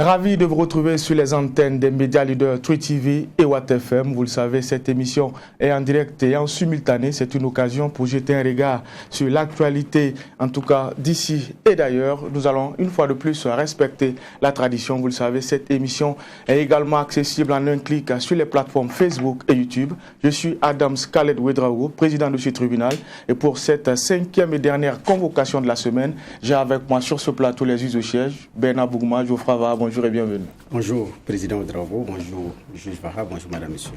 Ravi de vous retrouver sur les antennes des médias leaders Twi TV et Watt FM. Vous le savez, cette émission est en direct et en simultané. C'est une occasion pour jeter un regard sur l'actualité, en tout cas d'ici et d'ailleurs. Nous allons une fois de plus respecter la tradition. Vous le savez, cette émission est également accessible en un clic sur les plateformes Facebook et YouTube. Je suis Adams Khaled Ouedraogo, président de ce tribunal. Et pour cette cinquième et dernière convocation de la semaine, j'ai avec moi sur ce plateau les juges au siège, Bernard Bougma, Geoffroy Vara. Bonjour et bienvenue. Bonjour, Président Ouedraogo. Bonjour, juge Vara. Bonjour, Madame, Monsieur.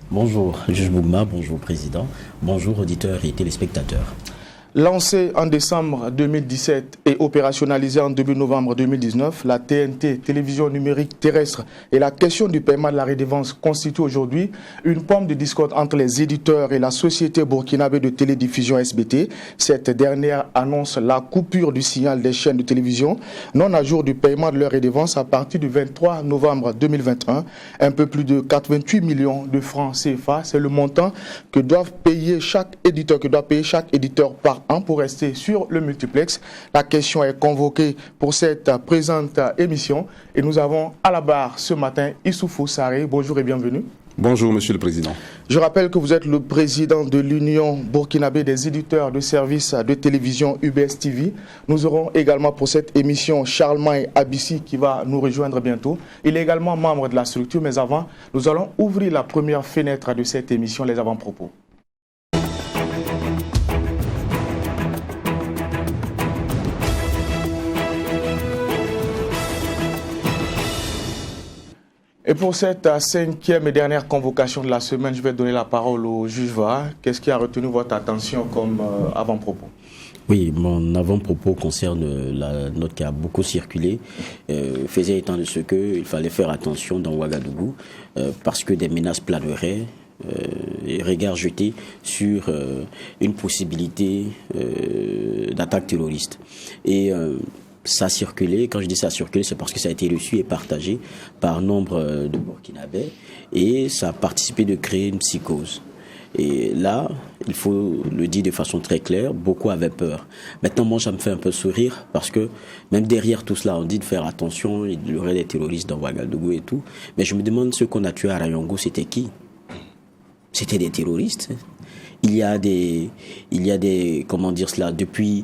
Bonjour, juge Bougma. Bonjour, Président. Bonjour, auditeurs et téléspectateurs. Lancée en décembre 2017 et opérationnalisée en début novembre 2019, la TNT, télévision numérique terrestre, et la question du paiement de la redevance constituent aujourd'hui une pomme de discorde entre les éditeurs et la société burkinabé de télédiffusion SBT. Cette dernière annonce la coupure du signal des chaînes de télévision non à jour du paiement de leur redevance à partir du 23 novembre 2021. Un peu plus de 88 millions de francs CFA, c'est le montant que doit payer chaque éditeur par an pour rester sur le multiplex. La question est convoquée pour cette présente émission et nous avons à la barre ce matin Issoufou Sarré. Bonjour et bienvenue. Bonjour, Monsieur le Président. Je rappelle que vous êtes le président de l'Union burkinabé des éditeurs de services de télévision UBS TV. Nous aurons également pour cette émission Charlemagne Abissi qui va nous rejoindre bientôt. Il est également membre de la structure, mais avant, nous allons ouvrir la première fenêtre de cette émission, les avant-propos. Et pour cette cinquième et dernière convocation de la semaine, je vais donner la parole au juge Vara. Qu'est-ce qui a retenu votre attention comme avant-propos? Oui, mon avant-propos concerne la note qui a beaucoup circulé, faisait état de ce qu'il fallait faire attention dans Ouagadougou, parce que des menaces planeraient, et regards jetés sur une possibilité d'attaque terroriste. Et ça a circulé, quand je dis ça a circulé, c'est parce que ça a été reçu et partagé par nombre de Burkinabés et ça a participé de créer une psychose. Et là, il faut le dire de façon très claire, beaucoup avaient peur. Maintenant, moi, ça me fait un peu sourire parce que même derrière tout cela, on dit de faire attention, il y aurait des terroristes dans Ouagadougou et tout. Mais je me demande ceux qu'on a tués à Rayongo, c'était qui? C'était des terroristes. Il y a des, comment dire cela, depuis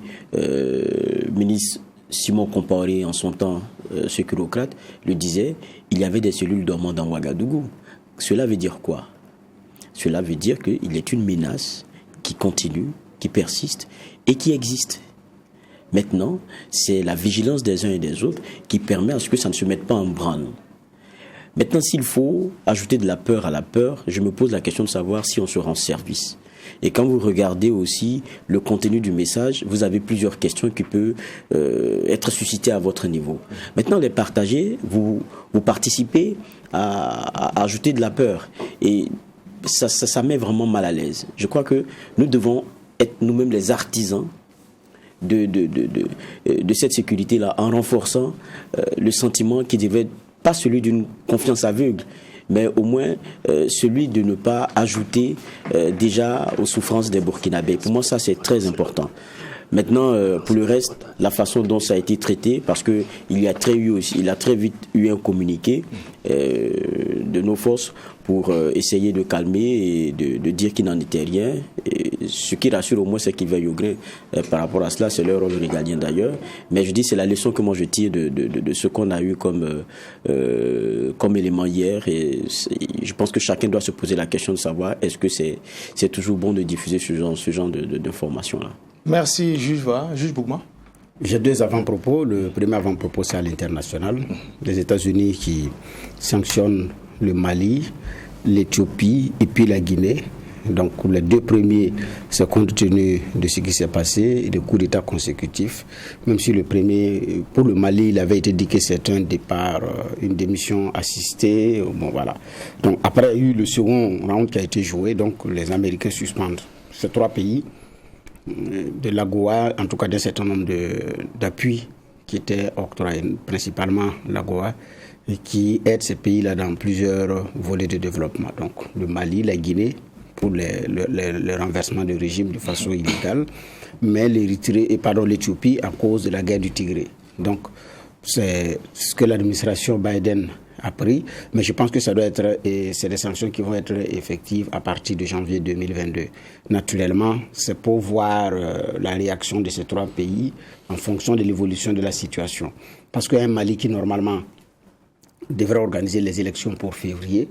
ministre Simon Compaoré, en son temps, sécurocrate, le disait, il y avait des cellules dormantes dans Ouagadougou. Cela veut dire quoi? Cela veut dire qu'il est une menace qui continue, qui persiste et qui existe. Maintenant, c'est la vigilance des uns et des autres qui permet à ce que ça ne se mette pas en branle. Maintenant, s'il faut ajouter de la peur à la peur, je me pose la question de savoir si on se rend service. Et quand vous regardez aussi le contenu du message, vous avez plusieurs questions qui peuvent être suscitées à votre niveau. Maintenant, les partager, vous participez à ajouter de la peur. Et ça met vraiment mal à l'aise. Je crois que nous devons être nous-mêmes les artisans de cette sécurité-là, en renforçant le sentiment qui devait être pas celui d'une confiance aveugle, mais au moins celui de ne pas ajouter déjà aux souffrances des Burkinabés. Pour moi, ça, c'est très important. Maintenant, pour le reste, la façon dont ça a été traité, parce que il a très vite eu un communiqué de nos forces pour essayer de calmer et de dire qu'il n'en était rien. Et ce qui rassure au moins, c'est qu'ils veillent au grain par rapport à cela. C'est leur rôle régalien d'ailleurs. Mais je dis, c'est la leçon que moi je tire de ce qu'on a eu comme élément hier. Et je pense que chacun doit se poser la question de savoir est-ce que c'est toujours bon de diffuser ce genre d'informations-là. Merci, juge Vara. Juge Bougma. J'ai deux avant-propos. Le premier avant-propos, c'est à l'international. Les États-Unis qui sanctionnent le Mali, l'Éthiopie et puis la Guinée. Donc les deux premiers, c'est compte tenu de ce qui s'est passé et des coups d'État consécutifs. Même si le premier, pour le Mali, il avait été dit que c'est un départ, une démission assistée. Bon, voilà. Donc après, il y a eu le second round qui a été joué. Donc les Américains suspendent ces trois pays de l'AGOA, en tout cas d'un certain nombre d'appuis qui étaient octroyés, principalement l'AGOA, et qui aident ces pays-là dans plusieurs volets de développement. Donc le Mali, la Guinée, pour le renversement du régime de façon illégale, mais l'Éthiopie à cause de la guerre du Tigré. Donc C'est ce que l'administration Biden a pris, mais je pense que ça doit être, et c'est des sanctions qui vont être effectives à partir de janvier 2022. Naturellement, c'est pour voir la réaction de ces 3 pays en fonction de l'évolution de la situation. Parce qu'un Mali qui normalement devrait organiser les élections pour février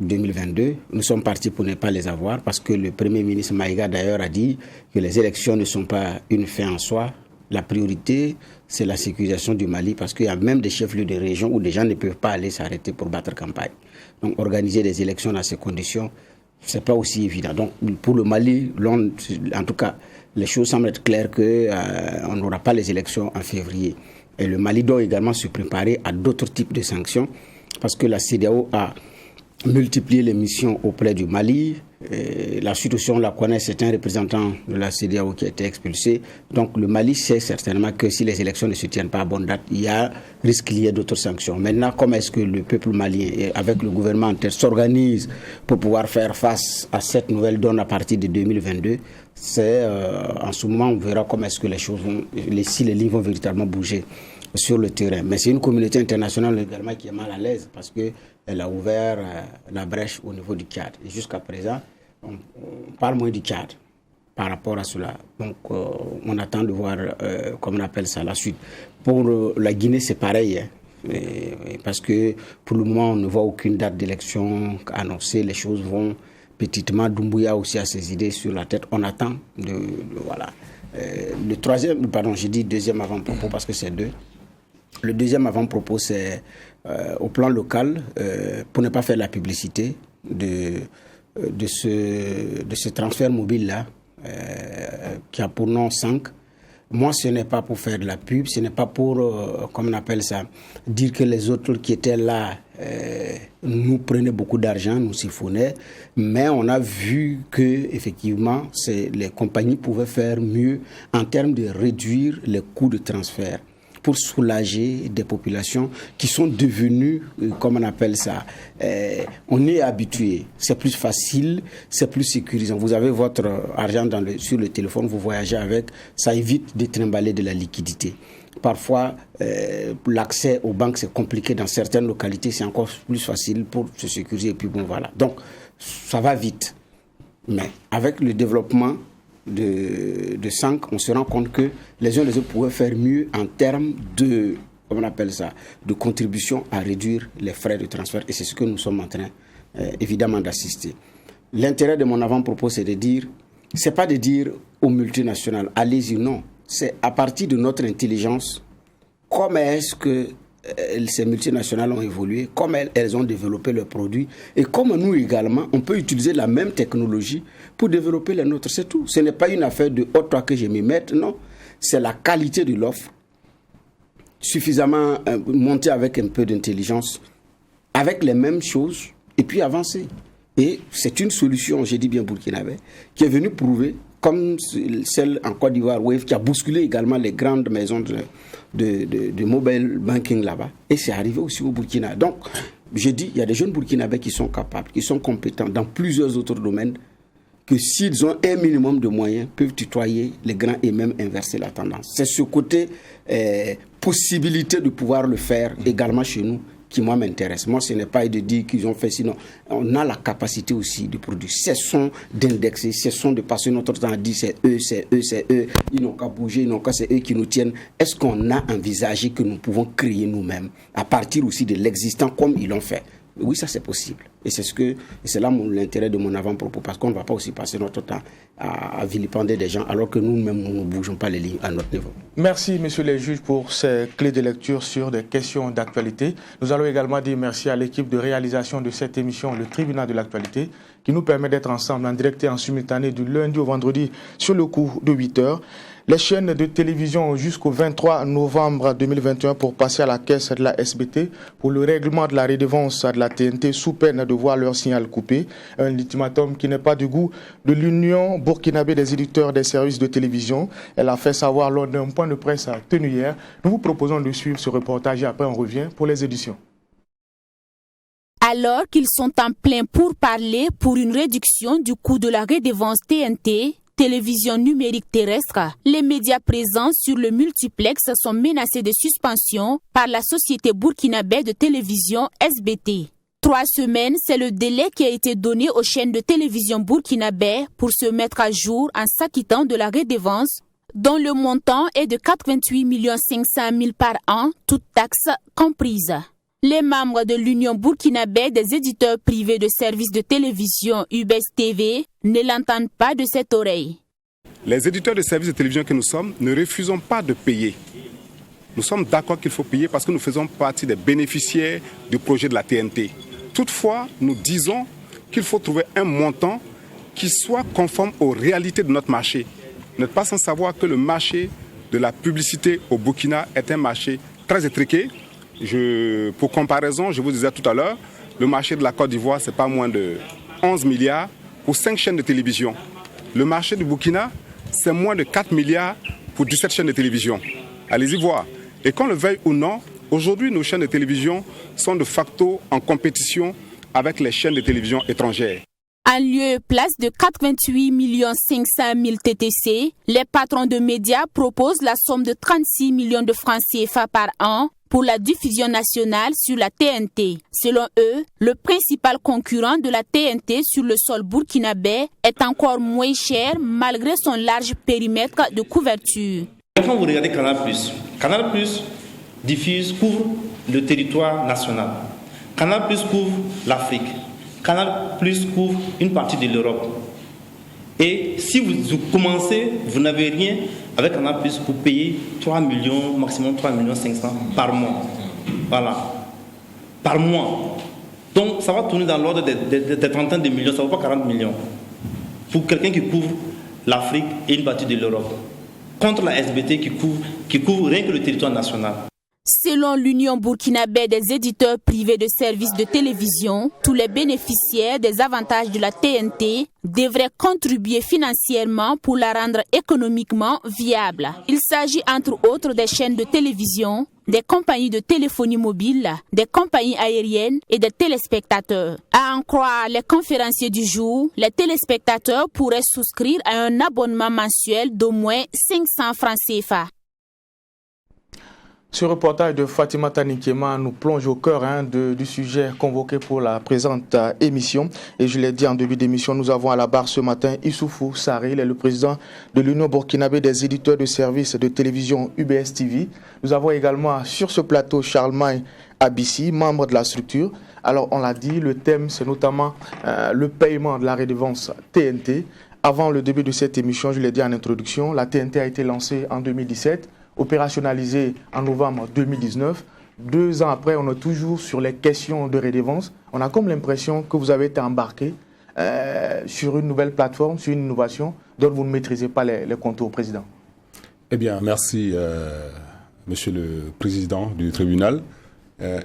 2022, nous sommes partis pour ne pas les avoir parce que le Premier ministre Maïga d'ailleurs a dit que les élections ne sont pas une fin en soi. La priorité, c'est la sécurisation du Mali parce qu'il y a même des chefs-lieux de région où des gens ne peuvent pas aller s'arrêter pour battre campagne. Donc organiser des élections dans ces conditions, c'est pas aussi évident. Donc pour le Mali, en tout cas, les choses semblent être claires qu'on n'aura pas les élections en février. Et le Mali doit également se préparer à d'autres types de sanctions parce que la CEDEAO a multiplié les missions auprès du Mali. La situation, on la connaît, c'est un représentant de la CEDEAO qui a été expulsé. Donc le Mali sait certainement que si les élections ne se tiennent pas à bonne date, il y a risque qu'il y ait d'autres sanctions. Maintenant, comment est-ce que le peuple malien, avec le gouvernement en tête, s'organise pour pouvoir faire face à cette nouvelle donne à partir de 2022 ? C'est en ce moment, on verra comment est-ce que les choses vont, si les lignes vont véritablement bouger sur le terrain. Mais c'est une communauté internationale également qui est mal à l'aise parce qu'elle a ouvert la brèche au niveau du Tchad. Et jusqu'à présent, on parle moins du Tchad par rapport à cela. Donc, on attend de voir, comment on appelle ça, la suite. Pour la Guinée, c'est pareil. Parce que pour le moment, on ne voit aucune date d'élection annoncée. Les choses vont petitement. Doumbouya aussi a ses idées sur la tête. On attend voilà. Le troisième, pardon, j'ai dit deuxième avant-propos parce que c'est 2. Le deuxième avant-propos, c'est au plan local, pour ne pas faire la publicité de ce transfert mobile-là, qui a pour nom 5. Moi, ce n'est pas pour faire de la pub, ce n'est pas pour, comme on appelle ça, dire que les autres qui étaient là nous prenaient beaucoup d'argent, nous siphonnaient, mais on a vu que effectivement, les compagnies pouvaient faire mieux en termes de réduire les coûts de transfert pour soulager des populations qui sont devenues, comme on appelle ça, on est habitué, c'est plus facile, c'est plus sécurisant. Vous avez votre argent sur le téléphone, vous voyagez avec, ça évite de trimballer de la liquidité. Parfois, l'accès aux banques, c'est compliqué dans certaines localités, c'est encore plus facile pour se sécuriser. Et puis bon, voilà. Donc, ça va vite. Mais avec le développement de 5, on se rend compte que les uns les autres pouvaient faire mieux en termes de, comment on appelle ça, de contribution à réduire les frais de transfert. Et c'est ce que nous sommes en train, évidemment, d'assister. L'intérêt de mon avant-propos, c'est de dire, c'est pas de dire aux multinationales, allez-y, non. C'est à partir de notre intelligence, comment est-ce que ces multinationales ont évolué, comment elles ont développé leurs produits et comment nous également, on peut utiliser la même technologie pour développer les nôtres. C'est tout. Ce n'est pas une affaire de « oh, toi que je m'y mette », non. C'est la qualité de l'offre, suffisamment montée avec un peu d'intelligence, avec les mêmes choses et puis avancer. Et c'est une solution, j'ai dit bien burkinabé, qui est venue prouver, comme celle en Côte d'Ivoire, Wave, qui a bousculé également les grandes maisons de mobile banking là-bas. Et c'est arrivé aussi au Burkina. Donc, j'ai dit, il y a des jeunes burkinabés qui sont capables, qui sont compétents dans plusieurs autres domaines, que s'ils ont un minimum de moyens, peuvent tutoyer les grands et même inverser la tendance. C'est ce côté possibilité de pouvoir le faire également chez nous qui, moi, m'intéresse. Moi, ce n'est pas de dire qu'ils ont fait, sinon, on a la capacité aussi de produire. Cessons d'indexer, cessons de passer notre temps à dire c'est eux, ils n'ont qu'à bouger, ils n'ont qu'à, c'est eux qui nous tiennent. Est-ce qu'on a envisagé que nous pouvons créer nous-mêmes, à partir aussi de l'existant comme ils l'ont fait? Oui, ça c'est possible. Et c'est là l'intérêt de mon avant-propos, parce qu'on ne va pas aussi passer notre temps à vilipender des gens, alors que nous-mêmes, nous ne bougeons pas les lignes à notre niveau. Merci, messieurs les juges, pour ces clés de lecture sur des questions d'actualité. Nous allons également dire merci à l'équipe de réalisation de cette émission, le Tribunal de l'actualité, qui nous permet d'être ensemble en direct et en simultané du lundi au vendredi sur le coup de 8 heures. Les chaînes de télévision jusqu'au 23 novembre 2021 pour passer à la caisse de la SBT pour le règlement de la redevance de la TNT sous peine de voir leur signal coupé. Un ultimatum qui n'est pas du goût de l'Union burkinabé des éditeurs des services de télévision. Elle a fait savoir lors d'un point de presse tenu hier. Nous vous proposons de suivre ce reportage et après on revient pour les éditions. Alors qu'ils sont en plein pourparlers pour une réduction du coût de la redevance TNT, télévision numérique terrestre, les médias présents sur le multiplex sont menacés de suspension par la société burkinabé de télévision SBT. 3 semaines, c'est le délai qui a été donné aux chaînes de télévision burkinabé pour se mettre à jour en s'acquittant de la redevance, dont le montant est de 88 500 000 par an, toutes taxes comprises. Les membres de l'Union burkinabé des éditeurs privés de services de télévision UBS TV ne l'entendent pas de cette oreille. Les éditeurs de services de télévision que nous sommes ne refusons pas de payer. Nous sommes d'accord qu'il faut payer parce que nous faisons partie des bénéficiaires du projet de la TNT. Toutefois, nous disons qu'il faut trouver un montant qui soit conforme aux réalités de notre marché. Vous n'êtes pas sans savoir que le marché de la publicité au Burkina est un marché très étriqué. Pour comparaison, je vous disais tout à l'heure, le marché de la Côte d'Ivoire, ce n'est pas moins de 11 milliards pour 5 chaînes de télévision. Le marché du Burkina, c'est moins de 4 milliards pour 17 chaînes de télévision. Allez-y voir. Et qu'on le veuille ou non, aujourd'hui, nos chaînes de télévision sont de facto en compétition avec les chaînes de télévision étrangères. En lieu et place de 88 500 000 TTC, les patrons de médias proposent la somme de 36 millions de francs CFA par an pour la diffusion nationale sur la TNT. Selon eux, le principal concurrent de la TNT sur le sol burkinabé est encore moins cher malgré son large périmètre de couverture. Quand vous regardez Canal+, couvre le territoire national. Canal+ couvre l'Afrique. Canal+ couvre une partie de l'Europe. Et si vous commencez, vous n'avez rien avec Canal+, vous payez 3 millions, maximum 3 millions 500 par mois. Voilà. Par mois. Donc ça va tourner dans l'ordre des trentaines de millions, ça ne vaut pas 40 millions. Pour quelqu'un qui couvre l'Afrique et une partie de l'Europe. Contre la SBT qui couvre rien que le territoire national. Selon l'Union burkinabé des éditeurs privés de services de télévision, tous les bénéficiaires des avantages de la TNT devraient contribuer financièrement pour la rendre économiquement viable. Il s'agit entre autres des chaînes de télévision, des compagnies de téléphonie mobile, des compagnies aériennes et des téléspectateurs. À en croire les conférenciers du jour, les téléspectateurs pourraient souscrire à un abonnement mensuel d'au moins 500 francs CFA. Ce reportage de Fatima Tanikema nous plonge au cœur du sujet convoqué pour la présente émission. Et je l'ai dit en début d'émission, nous avons à la barre ce matin Issoufou Sarré, il est le président de l'Union burkinabé des éditeurs de services de télévision UBS TV. Nous avons également sur ce plateau Charlemagne Abissi, membre de la structure. Alors on l'a dit, le thème c'est notamment le paiement de la redevance TNT. Avant le début de cette émission, je l'ai dit en introduction, la TNT a été lancée en 2017. Opérationnalisé en novembre 2019. 2 ans après, on est toujours sur les questions de redevance. On a comme l'impression que vous avez été embarqué sur une nouvelle plateforme, sur une innovation dont vous ne maîtrisez pas les contours, Président. Eh bien, merci, Monsieur le Président du tribunal.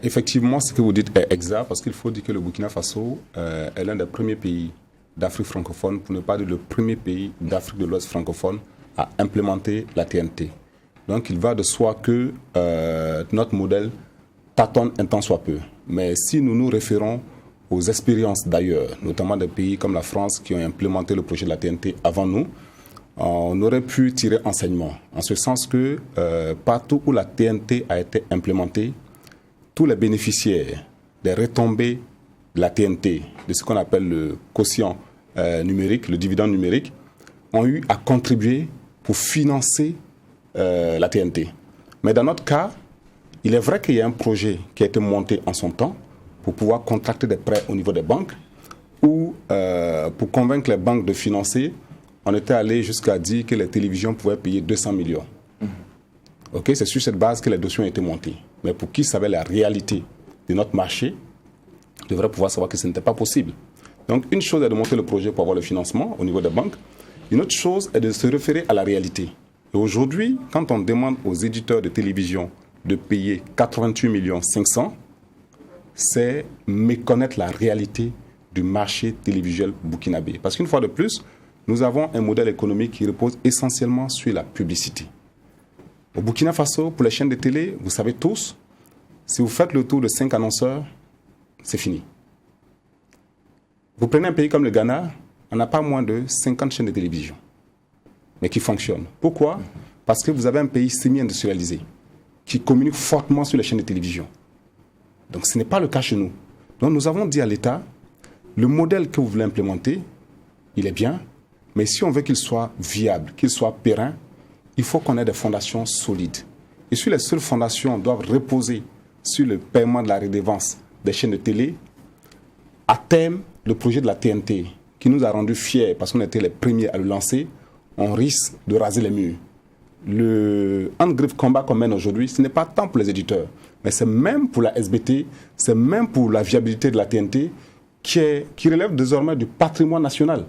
Effectivement, ce que vous dites est exact parce qu'il faut dire que le Burkina Faso est l'un des premiers pays d'Afrique francophone, pour ne pas dire le premier pays d'Afrique de l'Ouest francophone à implémenter la TNT. Donc, il va de soi que notre modèle tâtonne un tant soit peu. Mais si nous nous référons aux expériences d'ailleurs, notamment des pays comme la France qui ont implémenté le projet de la TNT avant nous, on aurait pu tirer enseignement. En ce sens que partout où la TNT a été implémentée, tous les bénéficiaires des retombées de la TNT, de ce qu'on appelle le quotient numérique, le dividende numérique, ont eu à contribuer pour financer la TNT. Mais dans notre cas, il est vrai qu'il y a un projet qui a été monté en son temps pour pouvoir contracter des prêts au niveau des banques ou pour convaincre les banques de financer, on était allé jusqu'à dire que les télévisions pouvaient payer 200 millions. Okay, c'est sur cette base que les dossiers ont été montés. Mais pour qui savait la réalité de notre marché, devrait pouvoir savoir que ce n'était pas possible. Donc une chose est de monter le projet pour avoir le financement au niveau des banques, une autre chose est de se référer à la réalité. Et aujourd'hui, quand on demande aux éditeurs de télévision de payer 88 500 000, c'est méconnaître la réalité du marché télévisuel burkinabé. Parce qu'une fois de plus, nous avons un modèle économique qui repose essentiellement sur la publicité. Au Burkina Faso, pour les chaînes de télé, vous savez tous, si vous faites le tour de 5 annonceurs, c'est fini. Vous prenez un pays comme le Ghana, on n'a pas moins de 50 chaînes de télévision. mais qui fonctionne. Pourquoi ? Parce que vous avez un pays semi-industrialisé qui communique fortement sur les chaînes de télévision. Donc ce n'est pas le cas chez nous. Donc nous avons dit à l'État, le modèle que vous voulez implémenter, il est bien, mais si on veut qu'il soit viable, qu'il soit périn, il faut qu'on ait des fondations solides. Et si les seules fondations doivent reposer sur le paiement de la redevance des chaînes de télé, à terme, le projet de la TNT, qui nous a rendus fiers parce qu'on était les premiers à le lancer, on risque de raser les murs. Le hand-griffe combat qu'on mène aujourd'hui, ce n'est pas tant pour les éditeurs, mais c'est même pour la SBT, c'est même pour la viabilité de la TNT qui relève désormais du patrimoine national.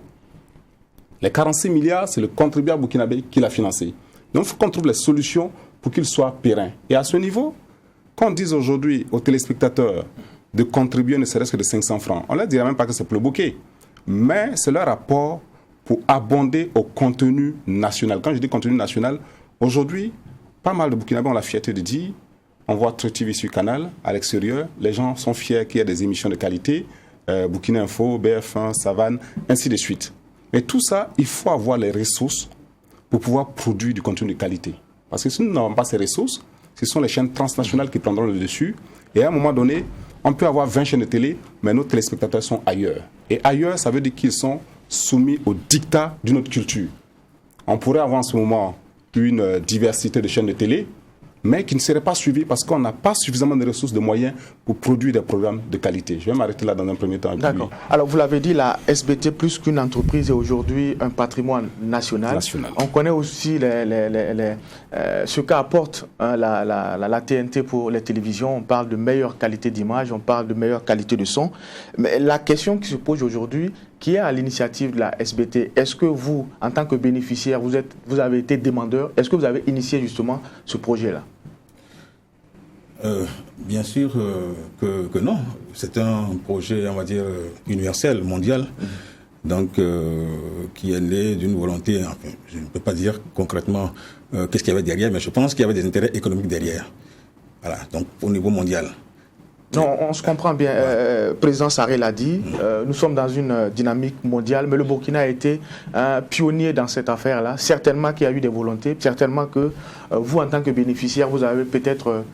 Les 46 milliards, c'est le contribuable burkinabé qui l'a financé. Donc il faut qu'on trouve les solutions pour qu'il soit périn. Et à ce niveau, quand on dit aujourd'hui aux téléspectateurs de contribuer ne serait-ce que de 500 francs, on ne leur dirait même pas que c'est pour le bouquet, mais c'est leur rapport pour abonder au contenu national. Quand je dis contenu national, aujourd'hui, pas mal de Burkinabés ont la fierté de dire on voit True TV sur Canal, à l'extérieur, les gens sont fiers qu'il y ait des émissions de qualité, Burkina Info, BF1, Savane, ainsi de suite. Mais tout ça, il faut avoir les ressources pour pouvoir produire du contenu de qualité. Parce que si nous n'avons pas ces ressources, ce sont les chaînes transnationales qui prendront le dessus. Et à un moment donné, on peut avoir 20 chaînes de télé, mais nos téléspectateurs sont ailleurs. Et ailleurs, ça veut dire qu'ils sont soumis au dictat d'une autre culture. On pourrait avoir en ce moment une diversité de chaînes de télé, mais qui ne serait pas suivie parce qu'on n'a pas suffisamment de ressources, de moyens pour produire des programmes de qualité. Je vais m'arrêter là dans un premier temps. D'accord. Alors, vous l'avez dit, la SBT, plus qu'une entreprise, est aujourd'hui un patrimoine national. On connaît aussi ce qu'apporte la TNT pour les télévisions. On parle de meilleure qualité d'image, on parle de meilleure qualité de son. Mais la question qui se pose aujourd'hui, qui est à l'initiative de la SBT, est-ce que vous, en tant que bénéficiaire, vous avez été demandeur, est-ce que vous avez initié justement ce projet-là ? Bien sûr que non. C'est un projet, on va dire, universel, mondial, donc qui est né d'une volonté, enfin, je ne peux pas dire concrètement qu'est-ce qu'il y avait derrière, mais je pense qu'il y avait des intérêts économiques derrière. Voilà, donc au niveau mondial. Non, on se comprend bien. Président Sarré l'a dit, nous sommes dans une dynamique mondiale, mais le Burkina a été un pionnier dans cette affaire-là. Certainement qu'il y a eu des volontés, certainement que vous, en tant que bénéficiaire, vous avez peut-être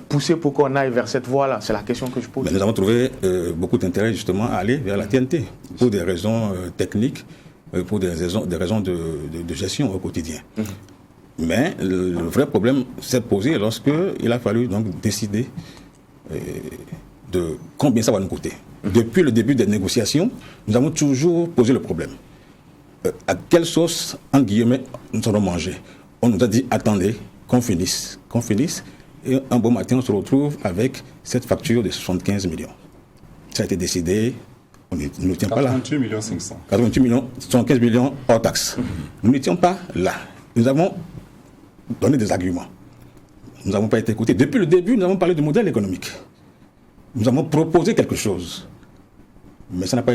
poussé pour qu'on aille vers cette voie-là. C'est la question que je pose. Mais nous avons trouvé beaucoup d'intérêt justement à aller vers la TNT, pour des raisons techniques, pour des raisons de gestion au quotidien. Mais le vrai problème s'est posé lorsqu'il a fallu donc décider de combien ça va nous coûter. Depuis le début des négociations, nous avons toujours posé le problème. À quelle sauce, entre guillemets, nous allons manger ? On nous a dit, attendez, qu'on finisse. Et un beau matin, on se retrouve avec cette facture de 75 millions. Ça a été décidé, on ne tient pas là. 88 millions 500. 88 millions, 75 millions hors taxe. Nous n'étions pas là. Nous avons donné des arguments. Nous n'avons pas été écoutés. Depuis le début, nous avons parlé du modèle économique. Nous avons proposé quelque chose. Mais on n'a pas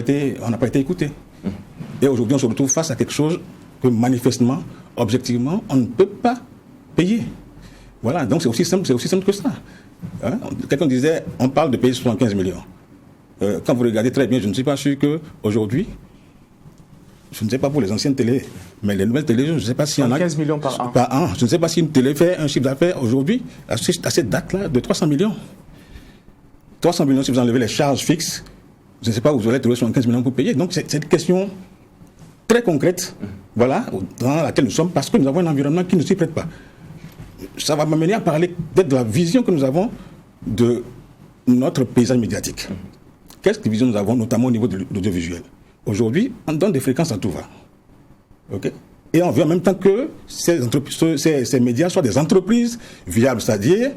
été écoutés. Et aujourd'hui, on se retrouve face à quelque chose que manifestement, objectivement, on ne peut pas payer. Voilà, donc c'est aussi simple que ça. Hein? Quelqu'un disait, on parle de payer 75 millions. Quand vous regardez très bien, je ne suis pas sûr qu'aujourd'hui, je ne sais pas pour les anciennes télés, mais les nouvelles télé, je ne sais pas s'il y en a... 15 millions par an. Je ne sais pas si une télé fait un chiffre d'affaires aujourd'hui, à cette date-là, de 300 millions. 300 millions, si vous enlevez les charges fixes, je ne sais pas où vous allez trouver 75 millions pour payer. Donc c'est une question très concrète, voilà, dans laquelle nous sommes, parce que nous avons un environnement qui ne s'y prête pas. Ça va m'amener à parler peut-être de la vision que nous avons de notre paysage médiatique. Quelle vision nous avons, notamment au niveau de l'audiovisuel ? Aujourd'hui, on donne des fréquences à tout va. Okay? Et on veut en même temps que ces médias soient des entreprises viables, c'est-à-dire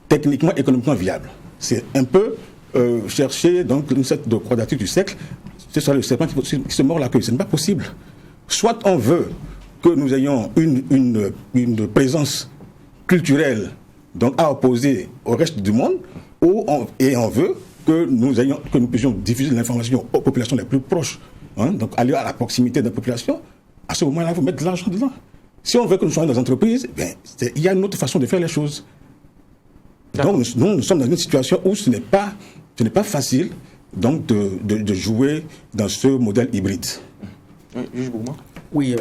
techniquement, économiquement viables. C'est un peu chercher donc, une sorte de quadrature du cercle. C'est ça le serpent qui se mord la queue. Ce n'est pas possible. Soit on veut que nous ayons une présence culturelle donc, à opposer au reste du monde, et on veut que nous puissions diffuser l'information aux populations les plus proches, hein, donc aller à la proximité de la population. À ce moment-là, il faut mettre de l'argent dedans. Si on veut que nous soyons dans les entreprises, il y a une autre façon de faire les choses. Donc nous sommes dans une situation où ce n'est pas facile donc, de jouer dans ce modèle hybride. Juge Bougma. Oui,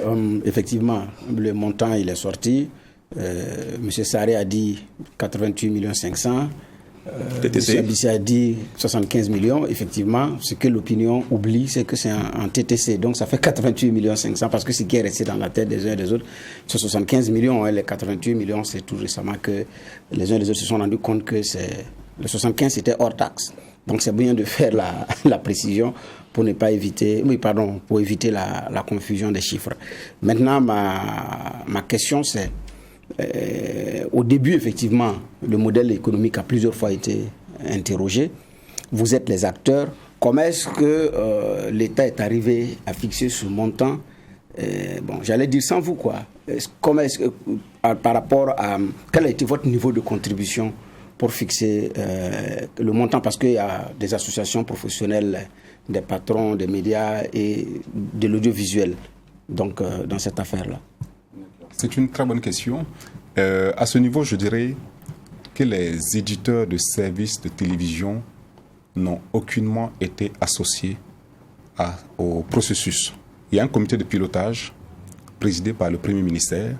effectivement, le montant il est sorti. M. Sarré a dit 88 500 000. M. Abissi a dit 75 millions. Effectivement, ce que l'opinion oublie, c'est que c'est en TTC. Donc ça fait 88 500 000 parce que ce qui est resté dans la tête des uns et des autres, c'est 75 millions. Hein, les 88 millions, c'est tout récemment que les uns et les autres se sont rendus compte que le 75 c'était hors taxe. Donc c'est bien de faire la précision pour ne pas éviter, pour éviter la confusion des chiffres. Maintenant, ma question c'est, au début, effectivement, le modèle économique a plusieurs fois été interrogé. Vous êtes les acteurs. Comment est-ce que l'État est arrivé à fixer ce montant? J'allais dire sans vous, quoi. Comment est-ce que, par rapport à... Quel a été votre niveau de contribution pour fixer le montant? Parce qu'il y a des associations professionnelles, des patrons des médias et de l'audiovisuel, donc, dans cette affaire-là. C'est une très bonne question. À ce niveau, je dirais que les éditeurs de services de télévision n'ont aucunement été associés au processus. Il y a un comité de pilotage présidé par le Premier ministère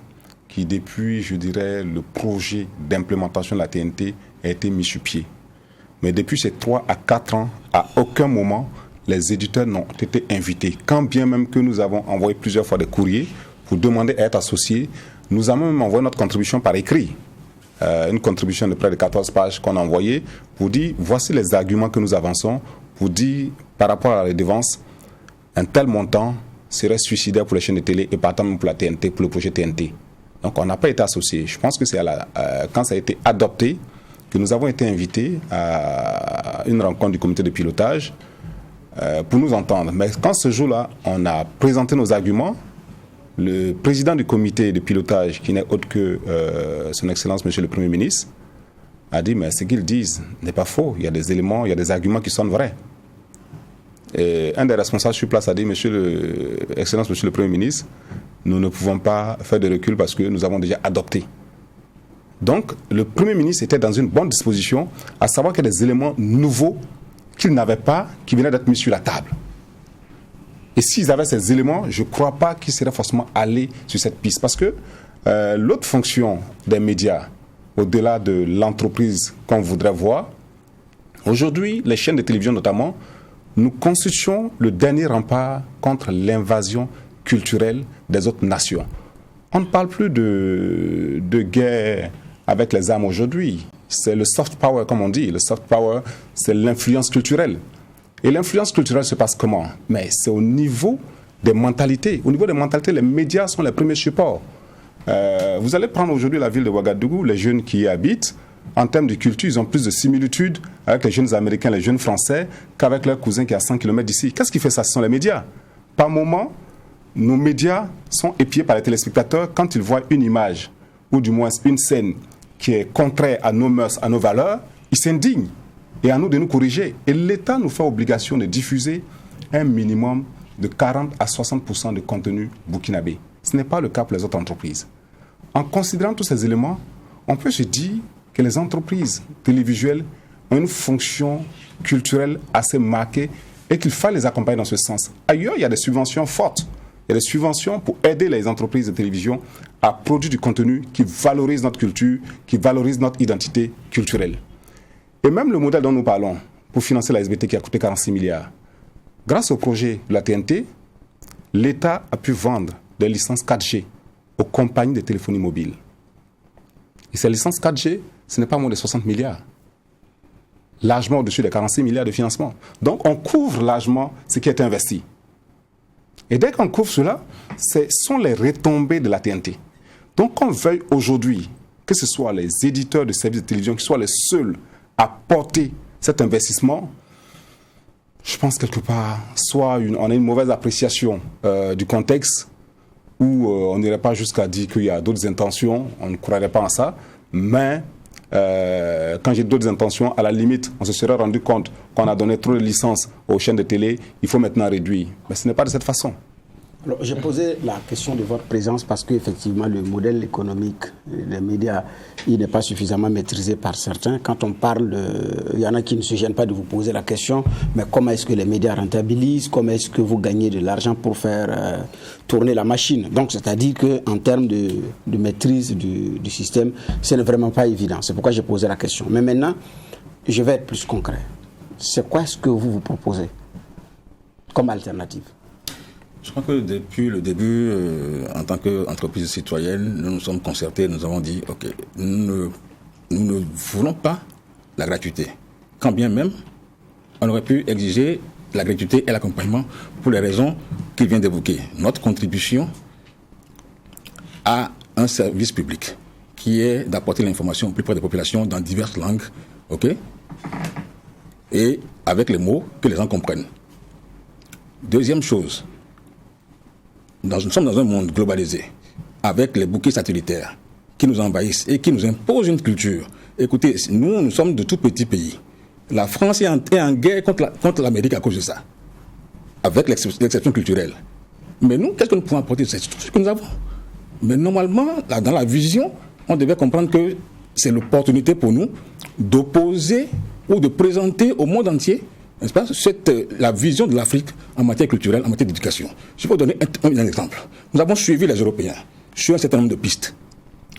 qui, depuis, je dirais, le projet d'implémentation de la TNT a été mis sur pied. Mais depuis ces 3 à 4 ans, à aucun moment, les éditeurs n'ont été invités. Quand bien même que nous avons envoyé plusieurs fois des courriers pour demander à être associés, nous avons même envoyé notre contribution par écrit. Une contribution de près de 14 pages qu'on a envoyée pour dire, voici les arguments que nous avançons, pour dire, par rapport à la redevance, un tel montant serait suicidaire pour les chaînes de télé et partant même pour la TNT, pour le projet TNT. Donc on n'a pas été associés. Je pense que c'est quand ça a été adopté que nous avons été invités à une rencontre du comité de pilotage pour nous entendre. Mais quand ce jour-là, on a présenté nos arguments, le président du comité de pilotage, qui n'est autre que son Excellence, Monsieur le Premier ministre, a dit, mais ce qu'ils disent n'est pas faux. Il y a des éléments, il y a des arguments qui sont vrais. Et un des responsables sur place a dit, Excellence, Monsieur le Premier ministre, nous ne pouvons pas faire de recul parce que nous avons déjà adopté. Donc, le Premier ministre était dans une bonne disposition, à savoir qu'il y a des éléments nouveaux qu'il n'avait pas, qui venaient d'être mis sur la table. Et s'ils avaient ces éléments, je ne crois pas qu'ils seraient forcément allés sur cette piste. Parce que l'autre fonction des médias, au-delà de l'entreprise qu'on voudrait voir, aujourd'hui, les chaînes de télévision notamment, nous constituons le dernier rempart contre l'invasion culturelle des autres nations. On ne parle plus de guerre avec les armes aujourd'hui. C'est le soft power, comme on dit. Le soft power, c'est l'influence culturelle. Et l'influence culturelle se passe comment? Mais c'est au niveau des mentalités. Au niveau des mentalités, les médias sont les premiers supports. Vous allez prendre aujourd'hui la ville de Ouagadougou, les jeunes qui y habitent, en termes de culture, ils ont plus de similitudes avec les jeunes Américains, les jeunes Français, qu'avec leurs cousins qui sont à 100 km d'ici. Qu'est-ce qui fait ça? Ce sont les médias. Par moment, nos médias sont épiés par les téléspectateurs quand ils voient une image, ou du moins une scène qui est contraire à nos mœurs, à nos valeurs, ils s'indignent. Et à nous de nous corriger. Et l'État nous fait obligation de diffuser un minimum de 40 à 60% de contenu burkinabé. Ce n'est pas le cas pour les autres entreprises. En considérant tous ces éléments, on peut se dire que les entreprises télévisuelles ont une fonction culturelle assez marquée et qu'il faut les accompagner dans ce sens. Ailleurs, il y a des subventions fortes. Il y a des subventions pour aider les entreprises de télévision à produire du contenu qui valorise notre culture, qui valorise notre identité culturelle. Et même le modèle dont nous parlons, pour financer la SBT qui a coûté 46 milliards, grâce au projet de la TNT, l'État a pu vendre des licences 4G aux compagnies de téléphonie mobile. Et ces licences 4G, ce n'est pas moins de 60 milliards. Largement au-dessus des 46 milliards de financement. Donc on couvre largement ce qui est investi. Et dès qu'on couvre cela, ce sont les retombées de la TNT. Donc qu'on veuille aujourd'hui, que ce soit les éditeurs de services de télévision qui soient les seuls à porter cet investissement, je pense quelque part, soit on a une mauvaise appréciation du contexte, où on n'irait pas jusqu'à dire qu'il y a d'autres intentions, on ne croirait pas en ça, mais quand j'ai d'autres intentions, à la limite, on se serait rendu compte qu'on a donné trop de licences aux chaînes de télé, il faut maintenant réduire. Mais ce n'est pas de cette façon. Alors, j'ai posé la question de votre présence parce qu'effectivement, le modèle économique des médias, il n'est pas suffisamment maîtrisé par certains. Quand on parle il y en a qui ne se gênent pas de vous poser la question, mais comment est-ce que les médias rentabilisent? Comment est-ce que vous gagnez de l'argent pour faire tourner la machine? Donc, c'est-à-dire qu'en termes de maîtrise du système, ce n'est vraiment pas évident. C'est pourquoi j'ai posé la question. Mais maintenant, je vais être plus concret. C'est quoi ce que vous proposez comme alternative? Je crois que depuis le début, en tant qu'entreprise citoyenne, nous nous sommes concertés, nous avons dit, OK, nous ne voulons pas la gratuité. Quand bien même, on aurait pu exiger la gratuité et l'accompagnement pour les raisons qu'il vient d'évoquer. Notre contribution à un service public qui est d'apporter l'information au plus près des populations dans diverses langues, OK, et avec les mots que les gens comprennent. Deuxième chose, nous sommes dans un monde globalisé, avec les bouquets satellitaires qui nous envahissent et qui nous imposent une culture. Écoutez, nous sommes de tout petits pays. La France est en guerre contre l'Amérique à cause de ça, avec l'exception culturelle. Mais nous, qu'est-ce que nous pouvons apporter? C'est tout ce que nous avons. Mais normalement, dans la vision, on devait comprendre que c'est l'opportunité pour nous d'opposer ou de présenter au monde entier, n'est-ce pas, la vision de l'Afrique en matière culturelle, en matière d'éducation. Je vais vous donner un exemple. Nous avons suivi les Européens sur un certain nombre de pistes.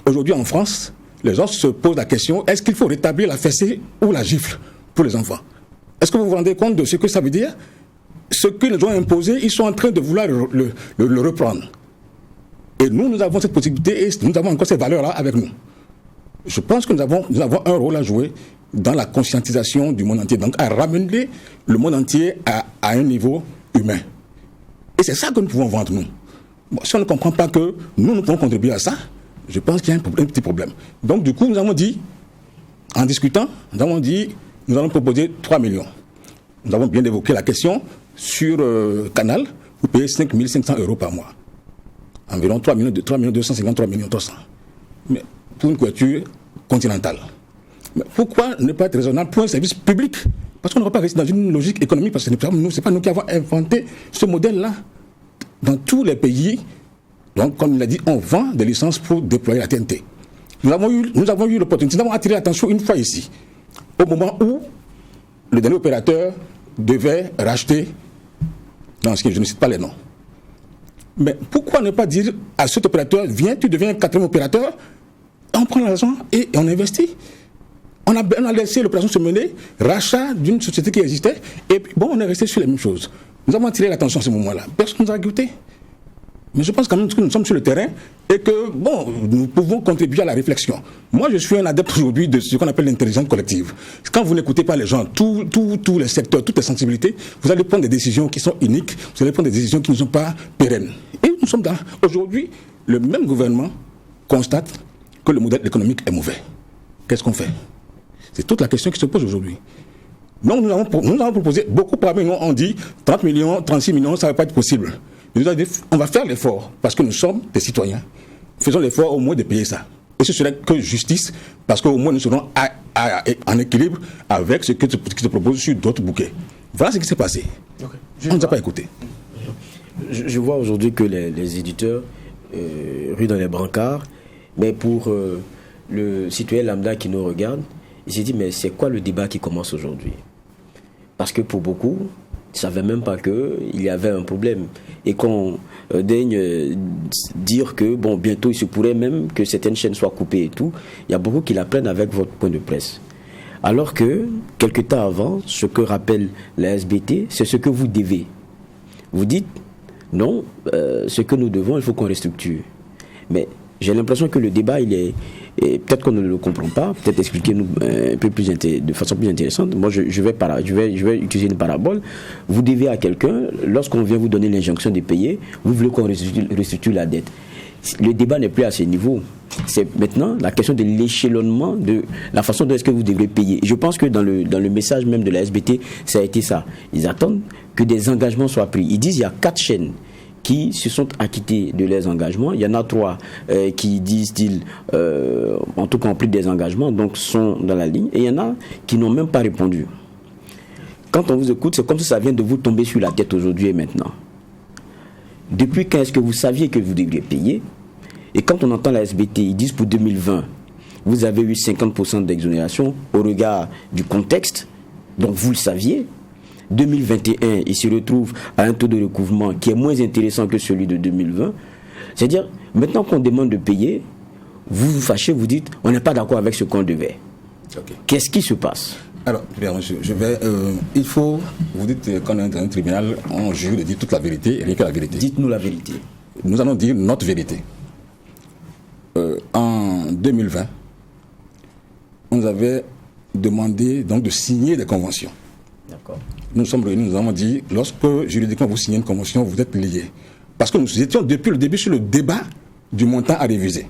Aujourd'hui, en France, les gens se posent la question, est-ce qu'il faut rétablir la fessée ou la gifle pour les enfants? Est-ce que vous vous rendez compte de ce que ça veut dire? Ce qu'ils nous ont imposé, ils sont en train de vouloir le reprendre. Et nous avons cette possibilité et nous avons encore ces valeurs-là avec nous. Je pense que nous avons un rôle à jouer dans la conscientisation du monde entier, donc à ramener le monde entier à un niveau humain. Et c'est ça que nous pouvons vendre, nous. Bon, si on ne comprend pas que nous pouvons contribuer à ça, je pense qu'il y a un petit problème. Donc du coup, nous avons dit, en discutant, nous allons proposer 3 millions. Nous avons bien évoqué la question sur Canal, vous payez 5 500 € par mois. Environ 3 250, 3 300. Mais pour une couverture continentale. Mais pourquoi ne pas être raisonnable pour un service public? Parce qu'on ne va pas rester dans une logique économique, parce que ce n'est pas nous qui avons inventé ce modèle-là. Dans tous les pays, donc, comme il l'a dit, on vend des licences pour déployer la TNT. Nous avons eu l'opportunité, nous avons attiré l'attention une fois ici, au moment où le dernier opérateur devait racheter, je ne cite pas les noms. Mais pourquoi ne pas dire à cet opérateur, viens, tu deviens un 4e opérateur, on prend l'argent et on investit. On a laissé l'opération se mener, rachat d'une société qui existait, et puis bon, on est resté sur les mêmes choses. Nous avons attiré l'attention à ce moment-là. Personne ne nous a écouté. Mais je pense quand même que nous sommes sur le terrain et que, bon, nous pouvons contribuer à la réflexion. Moi, je suis un adepte aujourd'hui de ce qu'on appelle l'intelligence collective. Quand vous n'écoutez pas les gens, tous les secteurs, toutes les sensibilités, vous allez prendre des décisions qui sont uniques, vous allez prendre des décisions qui ne sont pas pérennes. Et nous sommes aujourd'hui, le même gouvernement constate que le modèle économique est mauvais. Qu'est-ce qu'on fait? C'est toute la question qui se pose aujourd'hui. Donc nous avons proposé, beaucoup parmi nous ont dit 30 millions, 36 millions, ça ne va pas être possible. Nous avons dit, on va faire l'effort, parce que nous sommes des citoyens. Faisons l'effort au moins de payer ça. Et ce serait que justice, parce qu'au moins nous serons en équilibre avec ce qui se propose sur d'autres bouquets. Voilà ce qui s'est passé. Okay. On ne nous a pas écouté. Je vois aujourd'hui que les éditeurs ruent dans les brancards, mais pour le citoyen lambda qui nous regarde, il s'est dit, mais c'est quoi le débat qui commence aujourd'hui? Parce que pour beaucoup, ils ne savaient même pas qu'il y avait un problème. Et qu'on daigne dire que, bon, bientôt, il se pourrait même que certaines chaînes soient coupées et tout. Il y a beaucoup qui la prennent avec votre point de presse. Alors que, quelque temps avant, ce que rappelle la SBT, c'est ce que vous devez. Vous dites, non, ce que nous devons, il faut qu'on restructure. Mais j'ai l'impression que le débat, il est... Et peut-être qu'on ne le comprend pas, peut-être expliquez-nous un peu plus de façon plus intéressante. Moi, je vais utiliser une parabole. Vous devez à quelqu'un, lorsqu'on vient vous donner l'injonction de payer, vous voulez qu'on restructure la dette. Le débat n'est plus à ce niveau. C'est maintenant la question de l'échelonnement de la façon dont est-ce que vous devrez payer. Et je pense que dans le message même de la SBT, ça a été ça. Ils attendent que des engagements soient pris. Ils disent qu'il y a 4 chaînes qui se sont acquittés de leurs engagements. Il y en a 3 qui disent-ils, en tout cas ont pris des engagements, donc sont dans la ligne. Et il y en a qui n'ont même pas répondu. Quand on vous écoute, c'est comme si ça vient de vous tomber sur la tête aujourd'hui et maintenant. depuis quand est-ce que vous saviez que vous deviez payer? Et quand on entend la SBT, ils disent pour 2020, vous avez eu 50% d'exonération au regard du contexte, donc vous le saviez. 2021, il se retrouve à un taux de recouvrement qui est moins intéressant que celui de 2020. C'est-à-dire, maintenant qu'on demande de payer, vous vous fâchez, vous dites, on n'est pas d'accord avec ce qu'on devait. Okay. Qu'est-ce qui se passe? Alors, je vais. Il faut. Vous dites qu'on est dans un tribunal, on jure de dire toute la vérité et rien que la vérité. Dites-nous la vérité. Nous allons dire notre vérité. En 2020, on nous avait demandé donc de signer des conventions. D'accord. Nous sommes réunis, nous avons dit, lorsque juridiquement vous signez une convention, vous êtes liés. Parce que nous étions depuis le début sur le débat du montant à réviser.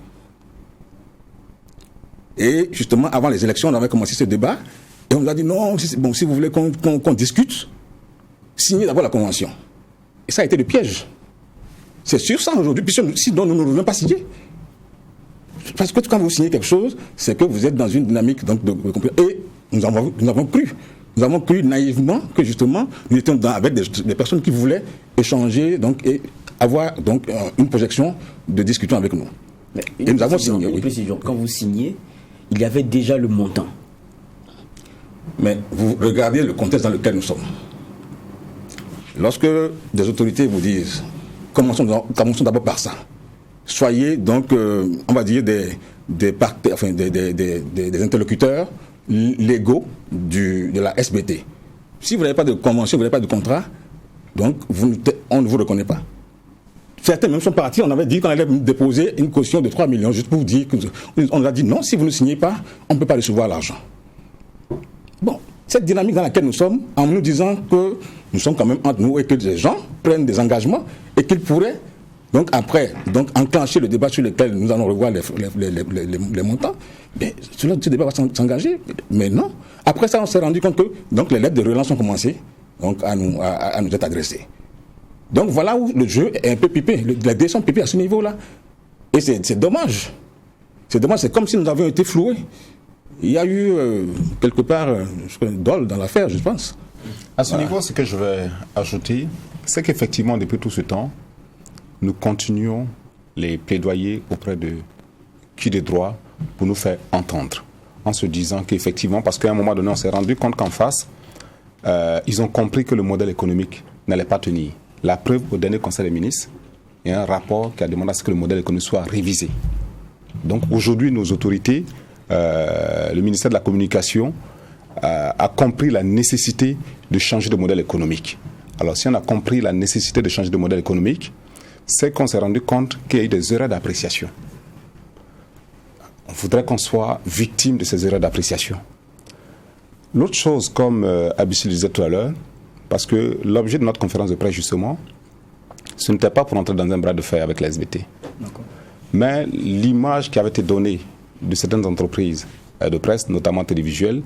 Et justement, avant les élections, on avait commencé ce débat. Et on nous a dit, non, bon, si vous voulez qu'on discute, signez d'abord la convention. Et ça a été le piège. C'est sur ça aujourd'hui, puisque sinon nous ne voulons pas signer. Parce que quand vous signez quelque chose, c'est que vous êtes dans une dynamique donc, et nous avons cru naïvement que justement nous étions avec des personnes qui voulaient échanger donc, et avoir donc, une projection de discussion avec nous. Et nous avons signé. Oui. Quand vous signez, il y avait déjà le montant. Mais vous regardez le contexte dans lequel nous sommes. Lorsque des autorités vous disent, commençons d'abord par ça. Soyez donc, on va dire, des interlocuteurs légaux de la SBT. Si vous n'avez pas de convention, vous n'avez pas de contrat, donc on ne vous reconnaît pas. Certains même sont partis, on avait dit qu'on allait déposer une caution de 3 millions, juste pour vous dire qu'on a dit non, si vous ne signez pas, on ne peut pas recevoir l'argent. Bon, cette dynamique dans laquelle nous sommes, en nous disant que nous sommes quand même entre nous et que les gens prennent des engagements et qu'ils pourraient donc après enclencher le débat sur lequel nous allons revoir les montants, mais ce débat va s'engager. Mais non. Après ça, on s'est rendu compte que donc, les lettres de relance ont commencé donc, à nous être adressées. Donc voilà où le jeu est un peu pipé. La DS sont pipés à ce niveau-là. Et c'est dommage. C'est dommage, c'est comme si nous avions été floués. Il y a eu quelque part dol dans l'affaire, je pense. À ce niveau, ce que je vais ajouter, c'est qu'effectivement, depuis tout ce temps, nous continuons les plaidoyers auprès de qui de droit pour nous faire entendre, en se disant qu'effectivement, parce qu'à un moment donné, on s'est rendu compte qu'en face, ils ont compris que le modèle économique n'allait pas tenir. La preuve, au dernier Conseil des ministres, il y a un rapport qui a demandé à ce que le modèle économique soit révisé. Donc aujourd'hui, nos autorités, le ministère de la Communication, a compris la nécessité de changer de modèle économique. Alors si on a compris la nécessité de changer de modèle économique, c'est qu'on s'est rendu compte qu'il y a eu des erreurs d'appréciation. On voudrait qu'on soit victime de ces erreurs d'appréciation. L'autre chose, comme Abissi le disait tout à l'heure, parce que l'objet de notre conférence de presse, justement, ce n'était pas pour entrer dans un bras de fer avec la SBT. Mais l'image qui avait été donnée de certaines entreprises de presse, notamment télévisuelles,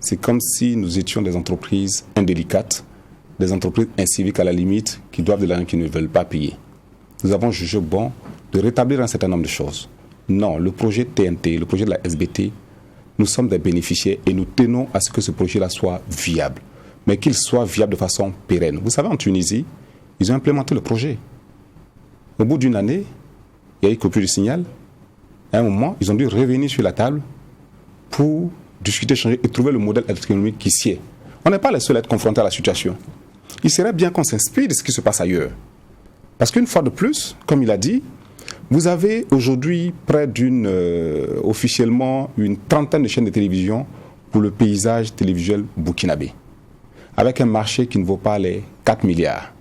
c'est comme si nous étions des entreprises indélicates, des entreprises inciviques à la limite, qui doivent de l'argent qui ne veulent pas payer. Nous avons jugé bon de rétablir un certain nombre de choses. Non, le projet TNT, le projet de la SBT, nous sommes des bénéficiaires et nous tenons à ce que ce projet-là soit viable, mais qu'il soit viable de façon pérenne. Vous savez, en Tunisie, ils ont implémenté le projet. Au bout d'une année, il y a eu coupure du signal. À un moment, ils ont dû revenir sur la table pour discuter, changer et trouver le modèle économique qui sied. On n'est pas les seuls à être confrontés à la situation. Il serait bien qu'on s'inspire de ce qui se passe ailleurs. Parce qu'une fois de plus, comme il a dit, vous avez aujourd'hui près officiellement une trentaine de chaînes de télévision pour le paysage télévisuel burkinabé, avec un marché qui ne vaut pas les 4 milliards.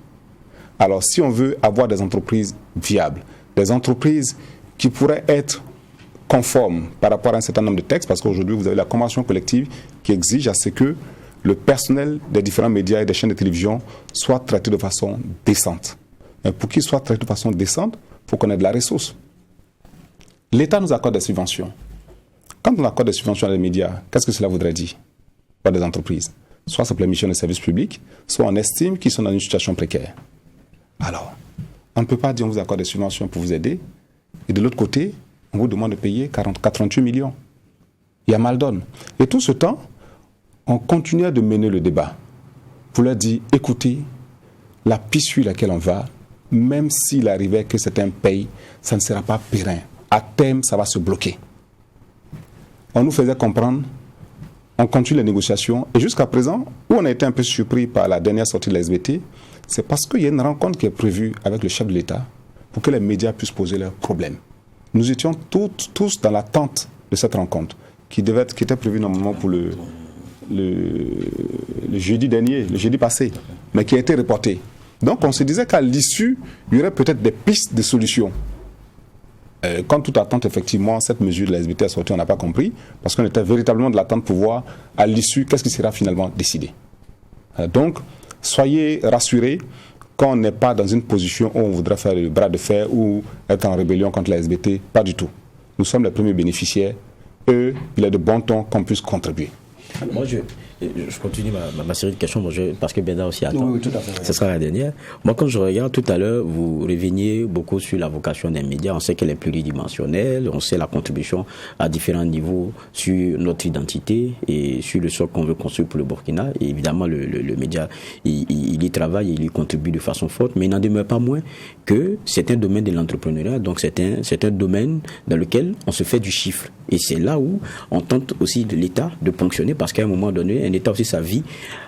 Alors si on veut avoir des entreprises viables, des entreprises qui pourraient être conformes par rapport à un certain nombre de textes, parce qu'aujourd'hui vous avez la convention collective qui exige à ce que le personnel des différents médias et des chaînes de télévision soit traité de façon décente. Mais pour qu'il soit traité de façon décente, il faut qu'on ait de la ressource. L'État nous accorde des subventions. Quand on accorde des subventions à les médias, qu'est-ce que cela voudrait dire pour des entreprises? Soit c'est pour la mission de service public, soit on estime qu'ils sont dans une situation précaire. Alors, on ne peut pas dire on vous accorde des subventions pour vous aider, et de l'autre côté, on vous demande de payer 48 millions. Il y a mal donne. Et tout ce temps, on continuait de mener le débat pour leur dire, écoutez, la piste sur laquelle on va même s'il arrivait que certains payent, ça ne sera pas périn. À terme, ça va se bloquer. On nous faisait comprendre, on continue les négociations, et jusqu'à présent, où on a été un peu surpris par la dernière sortie de la SBT, c'est parce qu'il y a une rencontre qui est prévue avec le chef de l'État pour que les médias puissent poser leurs problèmes. Nous étions tous dans l'attente de cette rencontre, qui était prévue normalement pour le jeudi dernier, le jeudi passé, mais qui a été reporté. Donc on se disait qu'à l'issue, il y aurait peut-être des pistes de solutions. Quand toute attente, effectivement, cette mesure de la SBT a sorti, on n'a pas compris, parce qu'on était véritablement de l'attente pour voir à l'issue qu'est-ce qui sera finalement décidé. Donc, soyez rassurés, quand on n'est pas dans une position où on voudrait faire le bras de fer ou être en rébellion contre la SBT, pas du tout. Nous sommes les premiers bénéficiaires. Eux, il est de bon ton qu'on puisse contribuer. Moi, je continue ma série de questions parce que Benda aussi attend. Oui, tout à fait. Ce sera la dernière. Moi, quand je regarde tout à l'heure, vous reveniez beaucoup sur la vocation des médias. On sait qu'elle est pluridimensionnelle, on sait la contribution à différents niveaux sur notre identité et sur le socle qu'on veut construire pour le Burkina. Et évidemment, le média, il y travaille et il y contribue de façon forte, mais il n'en demeure pas moins que c'est un domaine de l'entrepreneuriat, donc c'est un domaine dans lequel on se fait du chiffre. Et c'est là où on tente aussi de l'État de ponctionner, parce qu'à un moment donné, un État aussi sa vie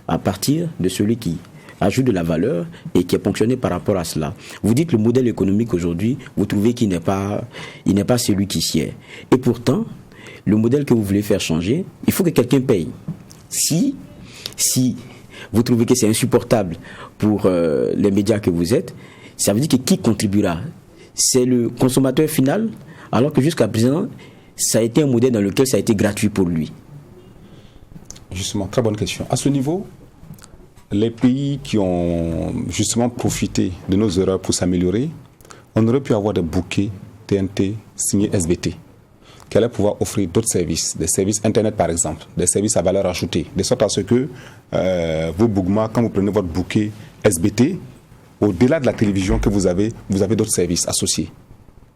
à partir de celui qui ajoute de la valeur et qui est ponctionné par rapport à cela. Vous dites le modèle économique aujourd'hui, vous trouvez qu'il n'est pas celui qui sied. Et pourtant, le modèle que vous voulez faire changer, il faut que quelqu'un paye. Si vous trouvez que c'est insupportable pour les médias que vous êtes, ça veut dire que qui contribuera? C'est le consommateur final, alors que jusqu'à présent, ça a été un modèle dans lequel ça a été gratuit pour lui. Justement, très bonne question. À ce niveau, les pays qui ont justement profité de nos erreurs pour s'améliorer, on aurait pu avoir des bouquets TNT signés SBT, qui allaient pouvoir offrir d'autres services, des services Internet par exemple, des services à valeur ajoutée, de sorte à ce que vous, Bougma, quand vous prenez votre bouquet SBT, au-delà de la télévision que vous avez d'autres services associés.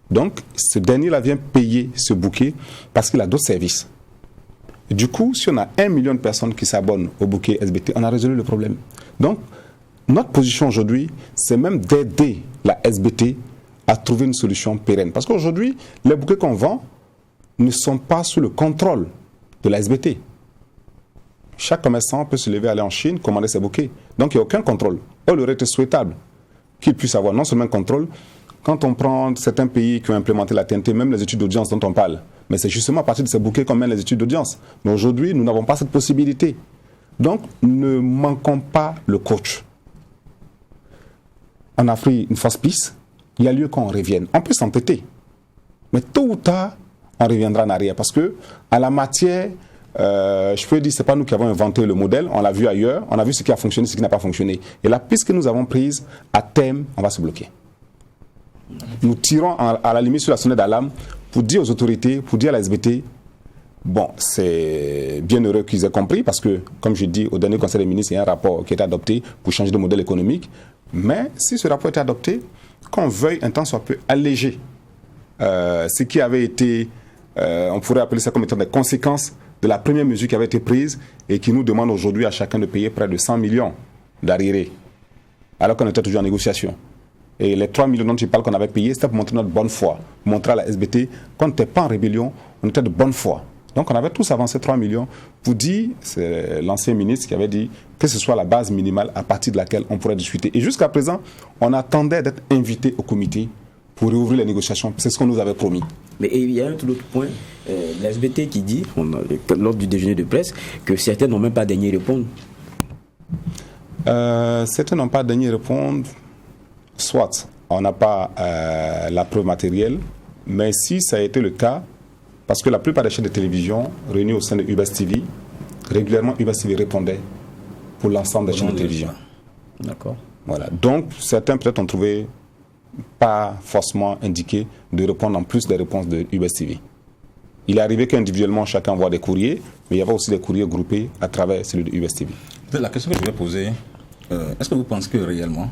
Donc, ce dernier-là vient payer ce bouquet parce qu'il a d'autres services. Du coup, si on a 1 million de personnes qui s'abonnent au bouquet SBT, on a résolu le problème. Donc, notre position aujourd'hui, c'est même d'aider la SBT à trouver une solution pérenne. Parce qu'aujourd'hui, les bouquets qu'on vend ne sont pas sous le contrôle de la SBT. Chaque commerçant peut se lever, aller en Chine, commander ses bouquets. Donc, il n'y a aucun contrôle. Or, il aurait été souhaitable qu'il puisse avoir non seulement un contrôle. Quand on prend certains pays qui ont implémenté la TNT, même les études d'audience dont on parle, mais c'est justement à partir de ces bouquets qu'on mène les études d'audience. Mais aujourd'hui, nous n'avons pas cette possibilité. Donc, ne manquons pas le coach. On a pris une fausse piste, il y a lieu qu'on revienne. On peut s'entêter, mais tôt ou tard, on reviendra en arrière. Parce que, à la matière, je peux dire, ce n'est pas nous qui avons inventé le modèle, on l'a vu ailleurs, on a vu ce qui a fonctionné, ce qui n'a pas fonctionné. Et la piste que nous avons prise, à terme, on va se bloquer. Nous tirons à la limite sur la sonnette d'alarme pour dire aux autorités, pour dire à la SBT, bon, c'est bien heureux qu'ils aient compris parce que, comme je dis, au dernier Conseil des ministres, il y a un rapport qui a été adopté pour changer de modèle économique. Mais si ce rapport était adopté, qu'on veuille un temps soit peu alléger ce qui avait été, on pourrait appeler ça comme étant des conséquences de la première mesure qui avait été prise et qui nous demande aujourd'hui à chacun de payer près de 100 millions d'arriérés, alors qu'on était toujours en négociation. Et les 3 millions dont tu parles qu'on avait payés, c'était pour montrer notre bonne foi, pour montrer à la SBT qu'on n'était pas en rébellion, on était de bonne foi. Donc on avait tous avancé 3 millions pour dire, c'est l'ancien ministre qui avait dit que ce soit la base minimale à partir de laquelle on pourrait discuter. Et jusqu'à présent, on attendait d'être invité au comité pour réouvrir les négociations. C'est ce qu'on nous avait promis. Mais il y a un tout autre point, la SBT qui dit, lors du déjeuner de presse, que certains n'ont même pas daigné répondre. Certains n'ont pas daigné répondre. Soit on n'a pas la preuve matérielle, mais si ça a été le cas, parce que la plupart des chaînes de télévision réunies au sein de UBS TV, régulièrement UBS TV répondait pour l'ensemble des chaînes de télévision. D'accord. Voilà. Donc certains peut-être ont trouvé pas forcément indiqué de répondre en plus des réponses de UBS TV. Il est arrivé qu'individuellement chacun envoie des courriers, mais il y avait aussi des courriers groupés à travers celui de UBS TV. La question que je vais poser, est-ce que vous pensez que réellement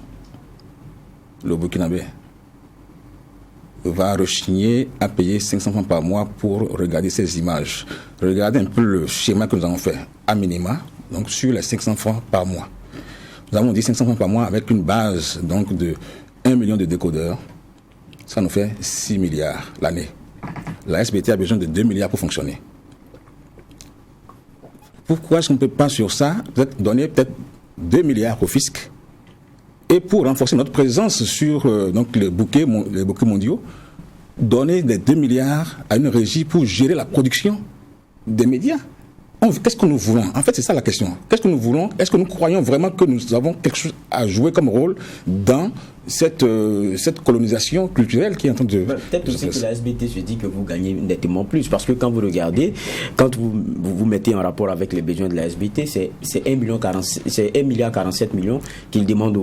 le Burkinabé va rechigner à payer 500 francs par mois pour regarder ces images? Regardez un peu le schéma que nous avons fait à minima, donc sur les 500 francs par mois. Nous avons dit 500 francs par mois avec une base donc de 1 million de décodeurs, ça nous fait 6 milliards l'année. La SBT a besoin de 2 milliards pour fonctionner. Pourquoi est-ce qu'on ne peut pas sur ça donner peut-être 2 milliards au fisc et pour renforcer notre présence sur donc les bouquets mondiaux, donner des 2 milliards à une régie pour gérer la production des médias. Qu'est-ce que nous voulons? En fait, c'est ça la question. Qu'est-ce que nous voulons? Est-ce que nous croyons vraiment que nous avons quelque chose à jouer comme rôle dans cette colonisation culturelle qui est en train de... Peut-être aussi que la SBT se dit que vous gagnez nettement plus, parce que quand vous regardez, quand vous mettez en rapport avec les besoins de la SBT, c'est 1,47 milliard qu'ils demandent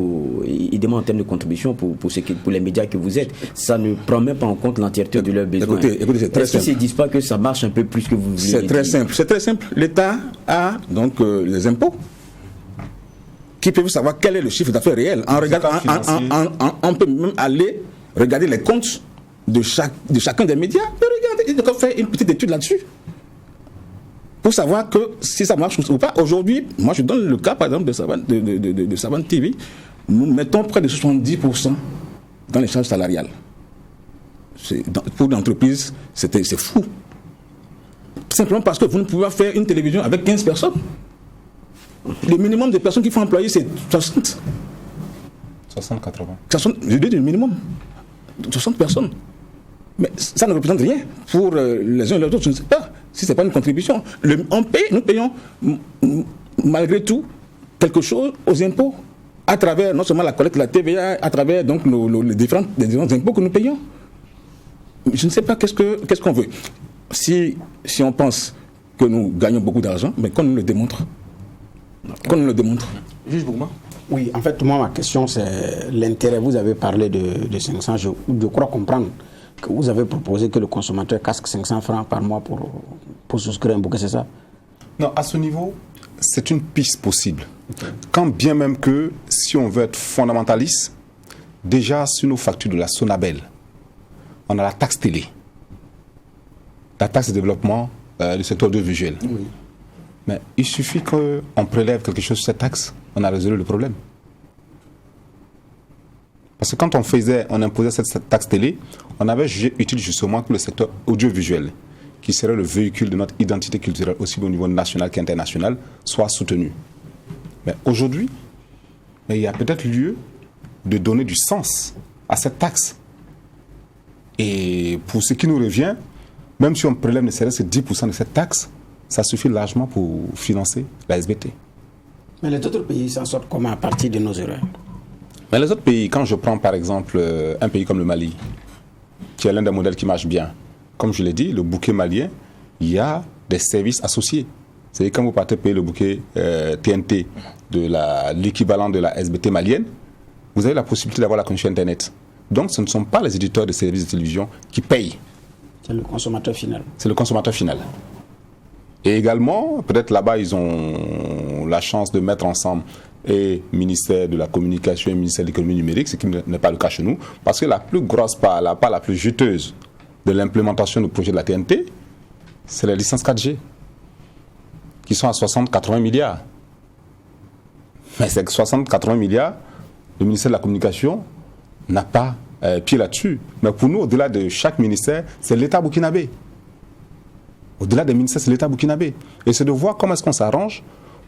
ils demandent en termes de contribution pour les médias que vous êtes. Ça ne prend même pas en compte l'entièreté de leurs besoins. Écoutez, c'est très simple. Est-ce qu'ils ne se disent pas que ça marche un peu plus que vous voulez? C'est très simple. C'est très simple. L'État a donc les impôts qui peuvent savoir quel est le chiffre d'affaires réel. On peut même aller regarder les comptes de chacun des médias et faire une petite étude là-dessus pour savoir que si ça marche ou pas. Aujourd'hui, moi je donne le cas par exemple de Savane TV. Nous mettons près de 70% dans les charges salariales. Pour l'entreprise, c'est fou. Simplement parce que vous ne pouvez pas faire une télévision avec 15 personnes. Le minimum de personnes qu'il faut employer, c'est 60. 60, 80. Je dis le minimum. 60 personnes. Mais ça ne représente rien pour les uns et les autres. Je ne sais pas si ce n'est pas une contribution. Nous payons malgré tout quelque chose aux impôts, à travers non seulement la collecte de la TVA, à travers donc les différents impôts que nous payons. Je ne sais pas qu'est-ce qu'on veut. Si on pense que nous gagnons beaucoup d'argent, mais qu'on nous le démontre. Qu'on nous le démontre. Juge Bourma. Oui, en fait, moi, ma question, c'est l'intérêt. Vous avez parlé de 500. Je crois comprendre que vous avez proposé que le consommateur casque 500 francs par mois pour souscrire un bouquet, c'est ça? Non, à ce niveau, c'est une piste possible. Okay. Quand bien même que, si on veut être fondamentaliste, déjà sur nos factures de la Sonabel, on a la taxe télé, la taxe de développement du secteur audiovisuel. Oui. Mais il suffit qu'on prélève quelque chose sur cette taxe, on a résolu le problème. Parce que quand on imposait cette taxe télé, on avait jugé utile justement que le secteur audiovisuel, qui serait le véhicule de notre identité culturelle, aussi bien au niveau national qu'international, soit soutenu. Mais aujourd'hui, il y a peut-être lieu de donner du sens à cette taxe. Et pour ce qui nous revient, même si on prélève ne serait-ce que 10% de cette taxe, ça suffit largement pour financer la SBT. Mais les autres pays s'en sortent comment à partir de nos erreurs? Mais les autres pays, quand je prends par exemple un pays comme le Mali, qui est l'un des modèles qui marche bien, comme je l'ai dit, le bouquet malien, il y a des services associés. C'est-à-dire quand vous partez payer le bouquet TNT de l'équivalent de la SBT malienne, vous avez la possibilité d'avoir la connexion Internet. Donc ce ne sont pas les éditeurs de services de télévision qui payent. C'est le consommateur final. C'est le consommateur final. Et également, peut-être là-bas, ils ont la chance de mettre ensemble et ministère de la Communication et ministère de l'Économie numérique, ce qui n'est pas le cas chez nous, parce que la plus grosse part, la part la plus juteuse de l'implémentation du projet de la TNT, c'est les licences 4G, qui sont à 60-80 milliards. Mais ces 60-80 milliards, le ministère de la Communication n'a pas pied là-dessus. Mais pour nous, au-delà de chaque ministère, c'est l'État burkinabé. Au-delà des ministères, c'est l'État burkinabé. Et c'est de voir comment est-ce qu'on s'arrange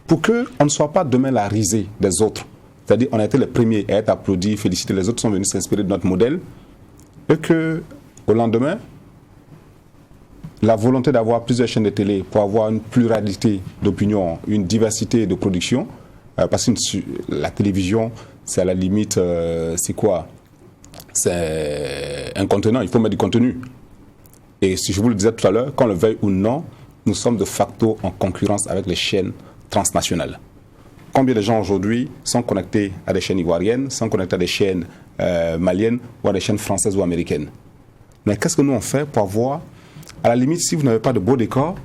pour qu'on ne soit pas demain la risée des autres. C'est-à-dire on a été les premiers à être applaudis, félicités, les autres sont venus s'inspirer de notre modèle. Et qu'au lendemain, la volonté d'avoir plusieurs chaînes de télé pour avoir une pluralité d'opinion, une diversité de production, parce que la télévision, c'est à la limite, c'est quoi? C'est un contenant, il faut mettre du contenu. Et si je vous le disais tout à l'heure, qu'on le veuille ou non, nous sommes de facto en concurrence avec les chaînes transnationales. Combien de gens aujourd'hui sont connectés à des chaînes ivoiriennes, sont connectés à des chaînes maliennes ou à des chaînes françaises ou américaines? Mais qu'est-ce que nous on fait pour avoir, à la limite, si vous n'avez pas de beau décor,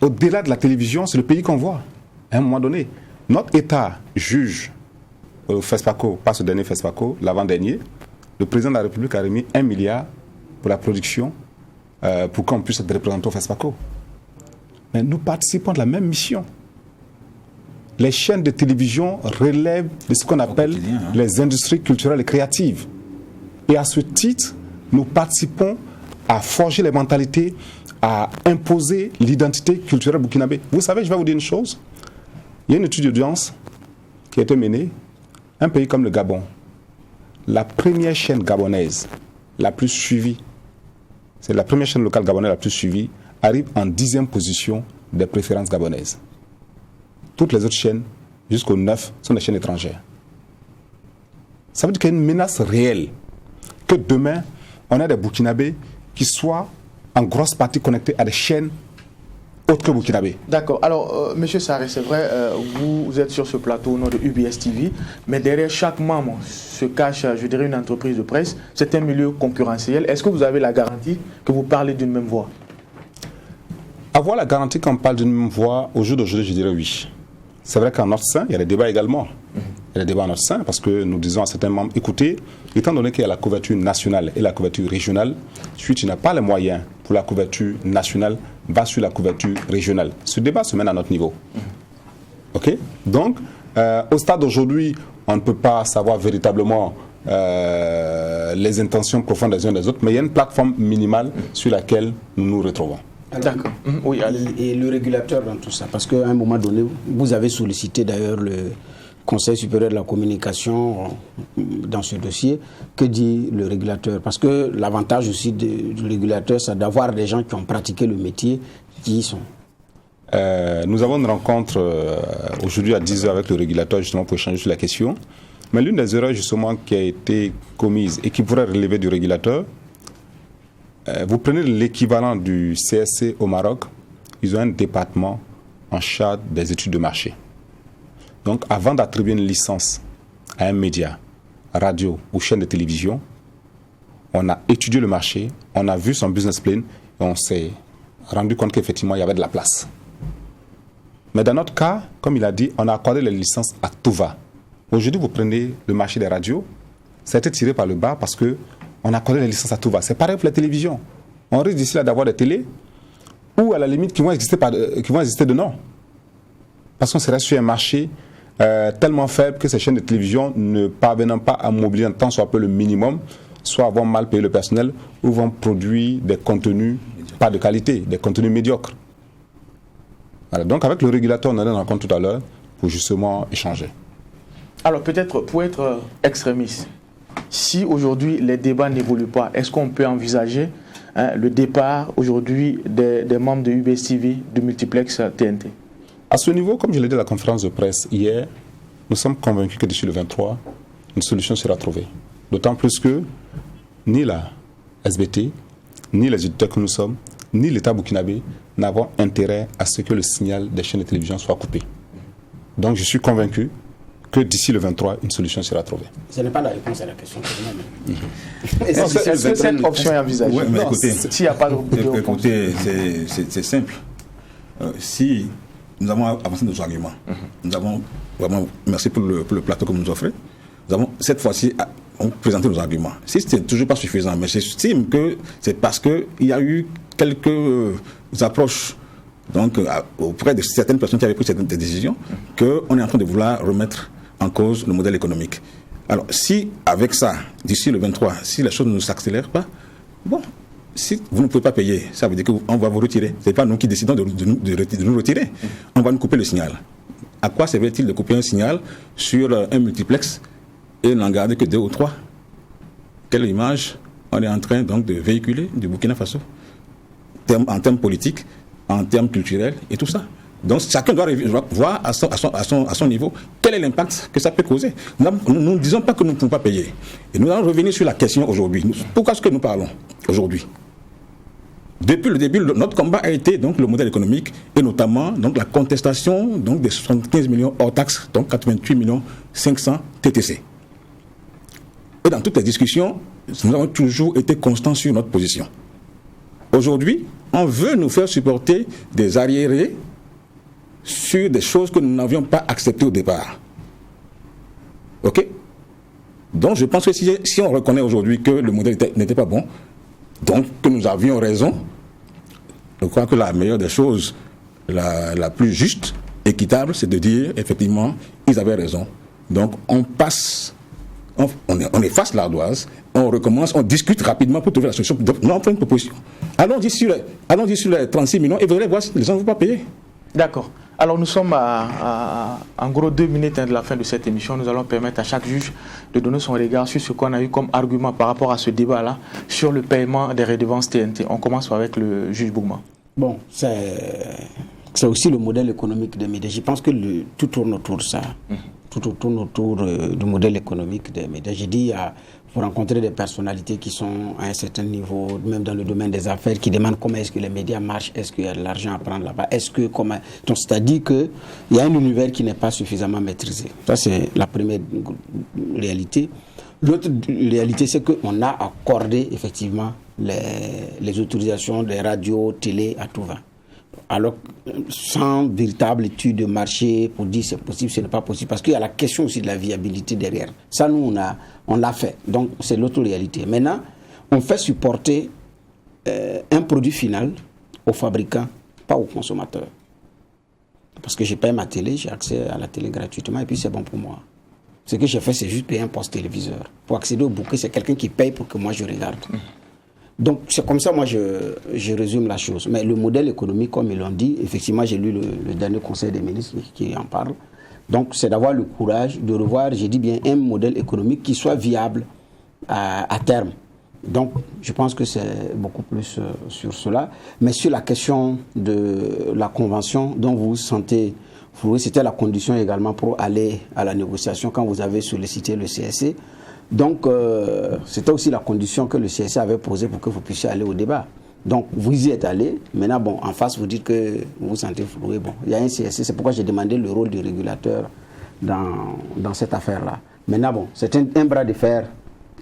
au-delà de la télévision, c'est le pays qu'on voit. À un moment donné, notre État juge au FESPACO, pas ce dernier FESPACO, l'avant-dernier, le président de la République a remis 1 milliard pour la production, pour qu'on puisse être représenté au FESPACO. Mais nous participons de la même mission. les chaînes de télévision relèvent de ce qu'on appelle les industries culturelles et créatives. Et à ce titre, nous participons à forger les mentalités, à imposer l'identité culturelle burkinabé. Vous savez, je vais vous dire une chose. Il y a une étude d'audience qui a été menée. Un pays comme le Gabon, la première chaîne gabonaise la plus suivie, c'est la première chaîne locale gabonaise la plus suivie, arrive en 10e position des préférences gabonaises. Toutes les autres chaînes, jusqu'au 9, sont des chaînes étrangères. Ça veut dire qu'il y a une menace réelle que demain, on a des Burkinabés qui soient en grosse partie connectés à des chaînes autres que Burkinabé. D'accord. Alors, Monsieur Sarré, c'est vrai, vous êtes sur ce plateau au nom de UBS TV, mais derrière chaque membre se cache, je dirais, une entreprise de presse. C'est un milieu concurrentiel. Est-ce que vous avez la garantie que vous parlez d'une même voix? Avoir la garantie qu'on parle d'une même voix, au jour d'aujourd'hui, je dirais oui. C'est vrai qu'en notre sein, il y a des débats également. Il y a des débats en notre sein parce que nous disons à certains membres, écoutez, étant donné qu'il y a la couverture nationale et la couverture régionale, si tu n'as pas les moyens pour la couverture nationale, va sur la couverture régionale. Ce débat se mène à notre niveau. OK? Donc, au stade d'aujourd'hui, on ne peut pas savoir véritablement les intentions profondes des uns des autres, mais il y a une plateforme minimale sur laquelle nous nous retrouvons. D'accord. Oui, et le régulateur dans tout ça, parce qu'à un moment donné, vous avez sollicité d'ailleurs le Conseil supérieur de la communication dans ce dossier. Que dit le régulateur? Parce que l'avantage aussi du régulateur, c'est d'avoir des gens qui ont pratiqué le métier, qui y sont. Nous avons une rencontre aujourd'hui à 10h avec le régulateur justement pour échanger sur la question. Mais l'une des erreurs justement qui a été commise et qui pourrait relever du régulateur, vous prenez l'équivalent du CSC au Maroc, ils ont un département en charge des études de marché. Donc avant d'attribuer une licence à un média, radio ou chaîne de télévision, on a étudié le marché, on a vu son business plan et on s'est rendu compte qu'effectivement il y avait de la place. Mais dans notre cas, comme il a dit, on a accordé les licences à tout va. Aujourd'hui, vous prenez le marché des radios, ça a été tiré par le bas parce que on a accordé les licences à tout va. C'est pareil pour la télévision. On risque d'ici là d'avoir des télés ou à la limite qui vont exister de non. Parce qu'on serait sur un marché tellement faible que ces chaînes de télévision ne parviennent pas à mobiliser un tant soit peu le minimum, soit vont mal payer le personnel ou vont produire des contenus pas de qualité, des contenus médiocres. Voilà. Donc avec le régulateur, on en a une rencontre tout à l'heure pour justement échanger. Alors peut-être pour être extrémiste, si aujourd'hui les débats n'évoluent pas, est-ce qu'on peut envisager le départ aujourd'hui des membres de UBS TV, du multiplex TNT? À ce niveau, comme je l'ai dit à la conférence de presse hier, nous sommes convaincus que d'ici le 23, une solution sera trouvée. D'autant plus que ni la SBT, ni les éditeurs que nous sommes, ni l'État burkinabé n'avons intérêt à ce que le signal des chaînes de télévision soit coupé. Donc je suis convaincu que d'ici le 23, une solution sera trouvée. Ce n'est pas la réponse à la question. Est-ce que cette option est envisagée? Oui, mais écoutez, s'il n'y a pas de écoutez, c'est simple. Si nous avons avancé nos arguments, nous avons vraiment, merci pour le plateau que vous nous offrez, nous avons cette fois-ci présenté nos arguments. Si ce n'est toujours pas suffisant, mais j'estime que c'est parce qu'il y a eu quelques approches donc, auprès de certaines personnes qui avaient pris cette décision, qu'on est en train de vouloir remettre en cause le modèle économique. Alors, si avec ça, d'ici le 23, si les choses ne s'accélèrent pas, bon, si vous ne pouvez pas payer, ça veut dire qu'on va vous retirer. Ce n'est pas nous qui décidons de nous retirer. On va nous couper le signal. À quoi servirait-il de couper un signal sur un multiplex et n'en garder que 2 ou 3? Quelle image on est en train donc de véhiculer du Burkina Faso en termes politiques, en termes culturels et tout ça. Donc chacun doit voir à son niveau quel est l'impact que ça peut causer. Nous ne disons pas que nous ne pouvons pas payer. Et nous allons revenir sur la question aujourd'hui. Pourquoi est-ce que nous parlons aujourd'hui? Depuis le début, notre combat a été donc le modèle économique et notamment donc la contestation donc des 75 millions hors taxes, donc 88 millions 500 TTC. Et dans toutes les discussions, nous avons toujours été constants sur notre position. Aujourd'hui, on veut nous faire supporter des arriérés sur des choses que nous n'avions pas acceptées au départ. OK? Donc je pense que si on reconnaît aujourd'hui que le modèle n'était pas bon, donc que nous avions raison, je crois que la meilleure des choses, la plus juste, équitable, c'est de dire, effectivement, ils avaient raison. Donc, on passe, on efface l'ardoise, on recommence, on discute rapidement pour trouver la solution. Donc, on fait une proposition. Allons-y sur les 36 millions et vous allez voir si les gens ne vont pas payer. D'accord. Alors nous sommes à en gros 2 minutes de la fin de cette émission. Nous allons permettre à chaque juge de donner son regard sur ce qu'on a eu comme argument par rapport à ce débat-là sur le paiement des redevances TNT. On commence avec le juge Bougma. Bon, c'est aussi le modèle économique des médias. Je pense que tout tourne autour de ça. Tout tourne autour du modèle économique des médias. J'ai dit, il faut rencontrer des personnalités qui sont à un certain niveau, même dans le domaine des affaires, qui demandent comment est-ce que les médias marchent, est-ce qu'il y a de l'argent à prendre là-bas, donc c'est-à-dire qu'il y a un univers qui n'est pas suffisamment maîtrisé. Ça, c'est la première réalité. L'autre réalité, c'est qu'on a accordé effectivement les autorisations des radios, télé à tout va. Alors, sans véritable étude de marché pour dire c'est possible, ce n'est pas possible, parce qu'il y a la question aussi de la viabilité derrière. Ça, nous, on l'a fait. Donc, c'est l'autre réalité. Maintenant, on fait supporter un produit final aux fabricants, pas aux consommateurs. Parce que je paye ma télé, j'ai accès à la télé gratuitement, et puis c'est bon pour moi. Ce que j'ai fait, c'est juste payer un poste téléviseur. Pour accéder au bouquet, c'est quelqu'un qui paye pour que moi je regarde. Donc, c'est comme ça, moi, je résume la chose. Mais le modèle économique, comme ils l'ont dit, effectivement, j'ai lu le dernier conseil des ministres qui en parle. Donc, c'est d'avoir le courage de revoir, j'ai dit bien, un modèle économique qui soit viable à terme. Donc, je pense que c'est beaucoup plus sur cela. Mais sur la question de la convention dont vous vous sentez floué, c'était la condition également pour aller à la négociation quand vous avez sollicité le CSC. Donc, c'était aussi la condition que le CSC avait posée pour que vous puissiez aller au débat. Donc, vous y êtes allé. Maintenant, bon, en face, vous dites que vous vous sentez floué. Bon, il y a un CSC. C'est pourquoi j'ai demandé le rôle du régulateur dans cette affaire-là. Maintenant, bon, c'est un bras de fer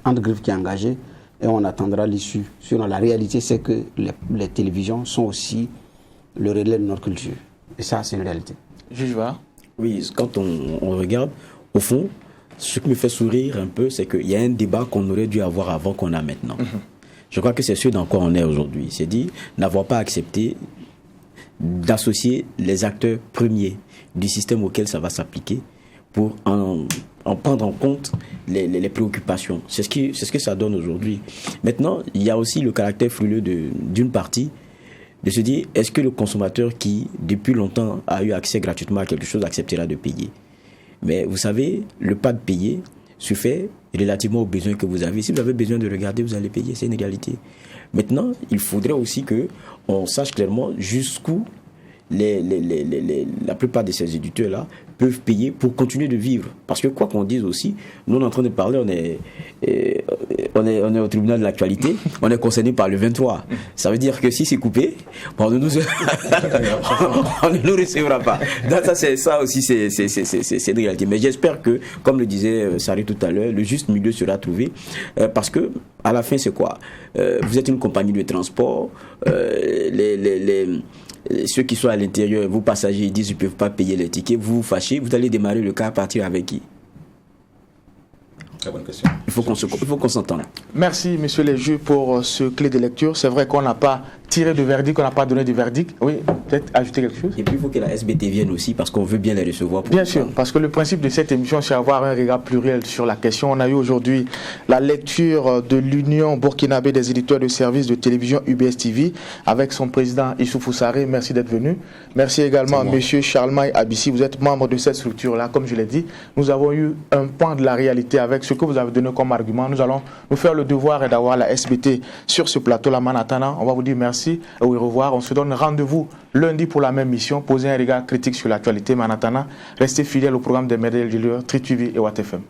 entre griffes qui est engagé et on attendra l'issue. Sinon, la réalité, c'est que les télévisions sont aussi le relais de notre culture. Et ça, c'est une réalité. Juge Va. Oui, quand on regarde, au fond, ce qui me fait sourire un peu, c'est qu'il y a un débat qu'on aurait dû avoir avant qu'on a maintenant. Je crois que c'est ce dans quoi on est aujourd'hui. C'est dit, n'avoir pas accepté d'associer les acteurs premiers du système auquel ça va s'appliquer pour en prendre en compte les préoccupations. C'est ce que ça donne aujourd'hui. Maintenant, il y a aussi le caractère frileux d'une partie de se dire, est-ce que le consommateur qui, depuis longtemps, a eu accès gratuitement à quelque chose, acceptera de payer? Mais vous savez, le pas de payer se fait relativement aux besoins que vous avez. Si vous avez besoin de regarder, vous allez payer, c'est une réalité. Maintenant, il faudrait aussi qu'on sache clairement jusqu'où la plupart de ces éditeurs-là peuvent payer pour continuer de vivre. Parce que quoi qu'on dise aussi, nous on est en train de parler, on est au tribunal de l'actualité, on est concerné par le 23. Ça veut dire que si c'est coupé, on ne nous recevra pas. Donc ça aussi, c'est une réalité. Mais j'espère que, comme le disait Sari tout à l'heure, le juste milieu sera trouvé. Parce que, à la fin, c'est quoi? Vous êtes une compagnie de transport, ceux qui sont à l'intérieur, vous passagers, ils disent qu'ils ne peuvent pas payer les tickets, vous vous fâchez, vous allez démarrer le cas à partir avec qui? Très bonne question. Il faut qu'on s'entende. Merci, messieurs les juges, pour ce clé de lecture. C'est vrai qu'on n'a pas tiré de verdict, on n'a pas donné de verdict. Oui, peut-être ajouter quelque chose? Et puis il faut que la SBT vienne aussi parce qu'on veut bien les recevoir. Bien sûr, parce que le principe de cette émission, c'est avoir un regard pluriel sur la question. On a eu aujourd'hui la lecture de l'Union burkinabé des éditeurs de services de télévision UBS TV avec son président Issoufou Sarré. Merci d'être venu. Merci également à monsieur Charlemagne Abissi. Vous êtes membre de cette structure-là. Comme je l'ai dit, nous avons eu un point de la réalité avec ce que vous avez donné comme argument. Nous allons nous faire le devoir d'avoir la SBT sur ce plateau-là. En attendant, on va vous dire merci et au revoir. On se donne rendez-vous lundi pour la même mission. Posez un regard critique sur l'actualité. Mais en attendant, restez fidèles au programme des médias de Tri TV et Watt FM.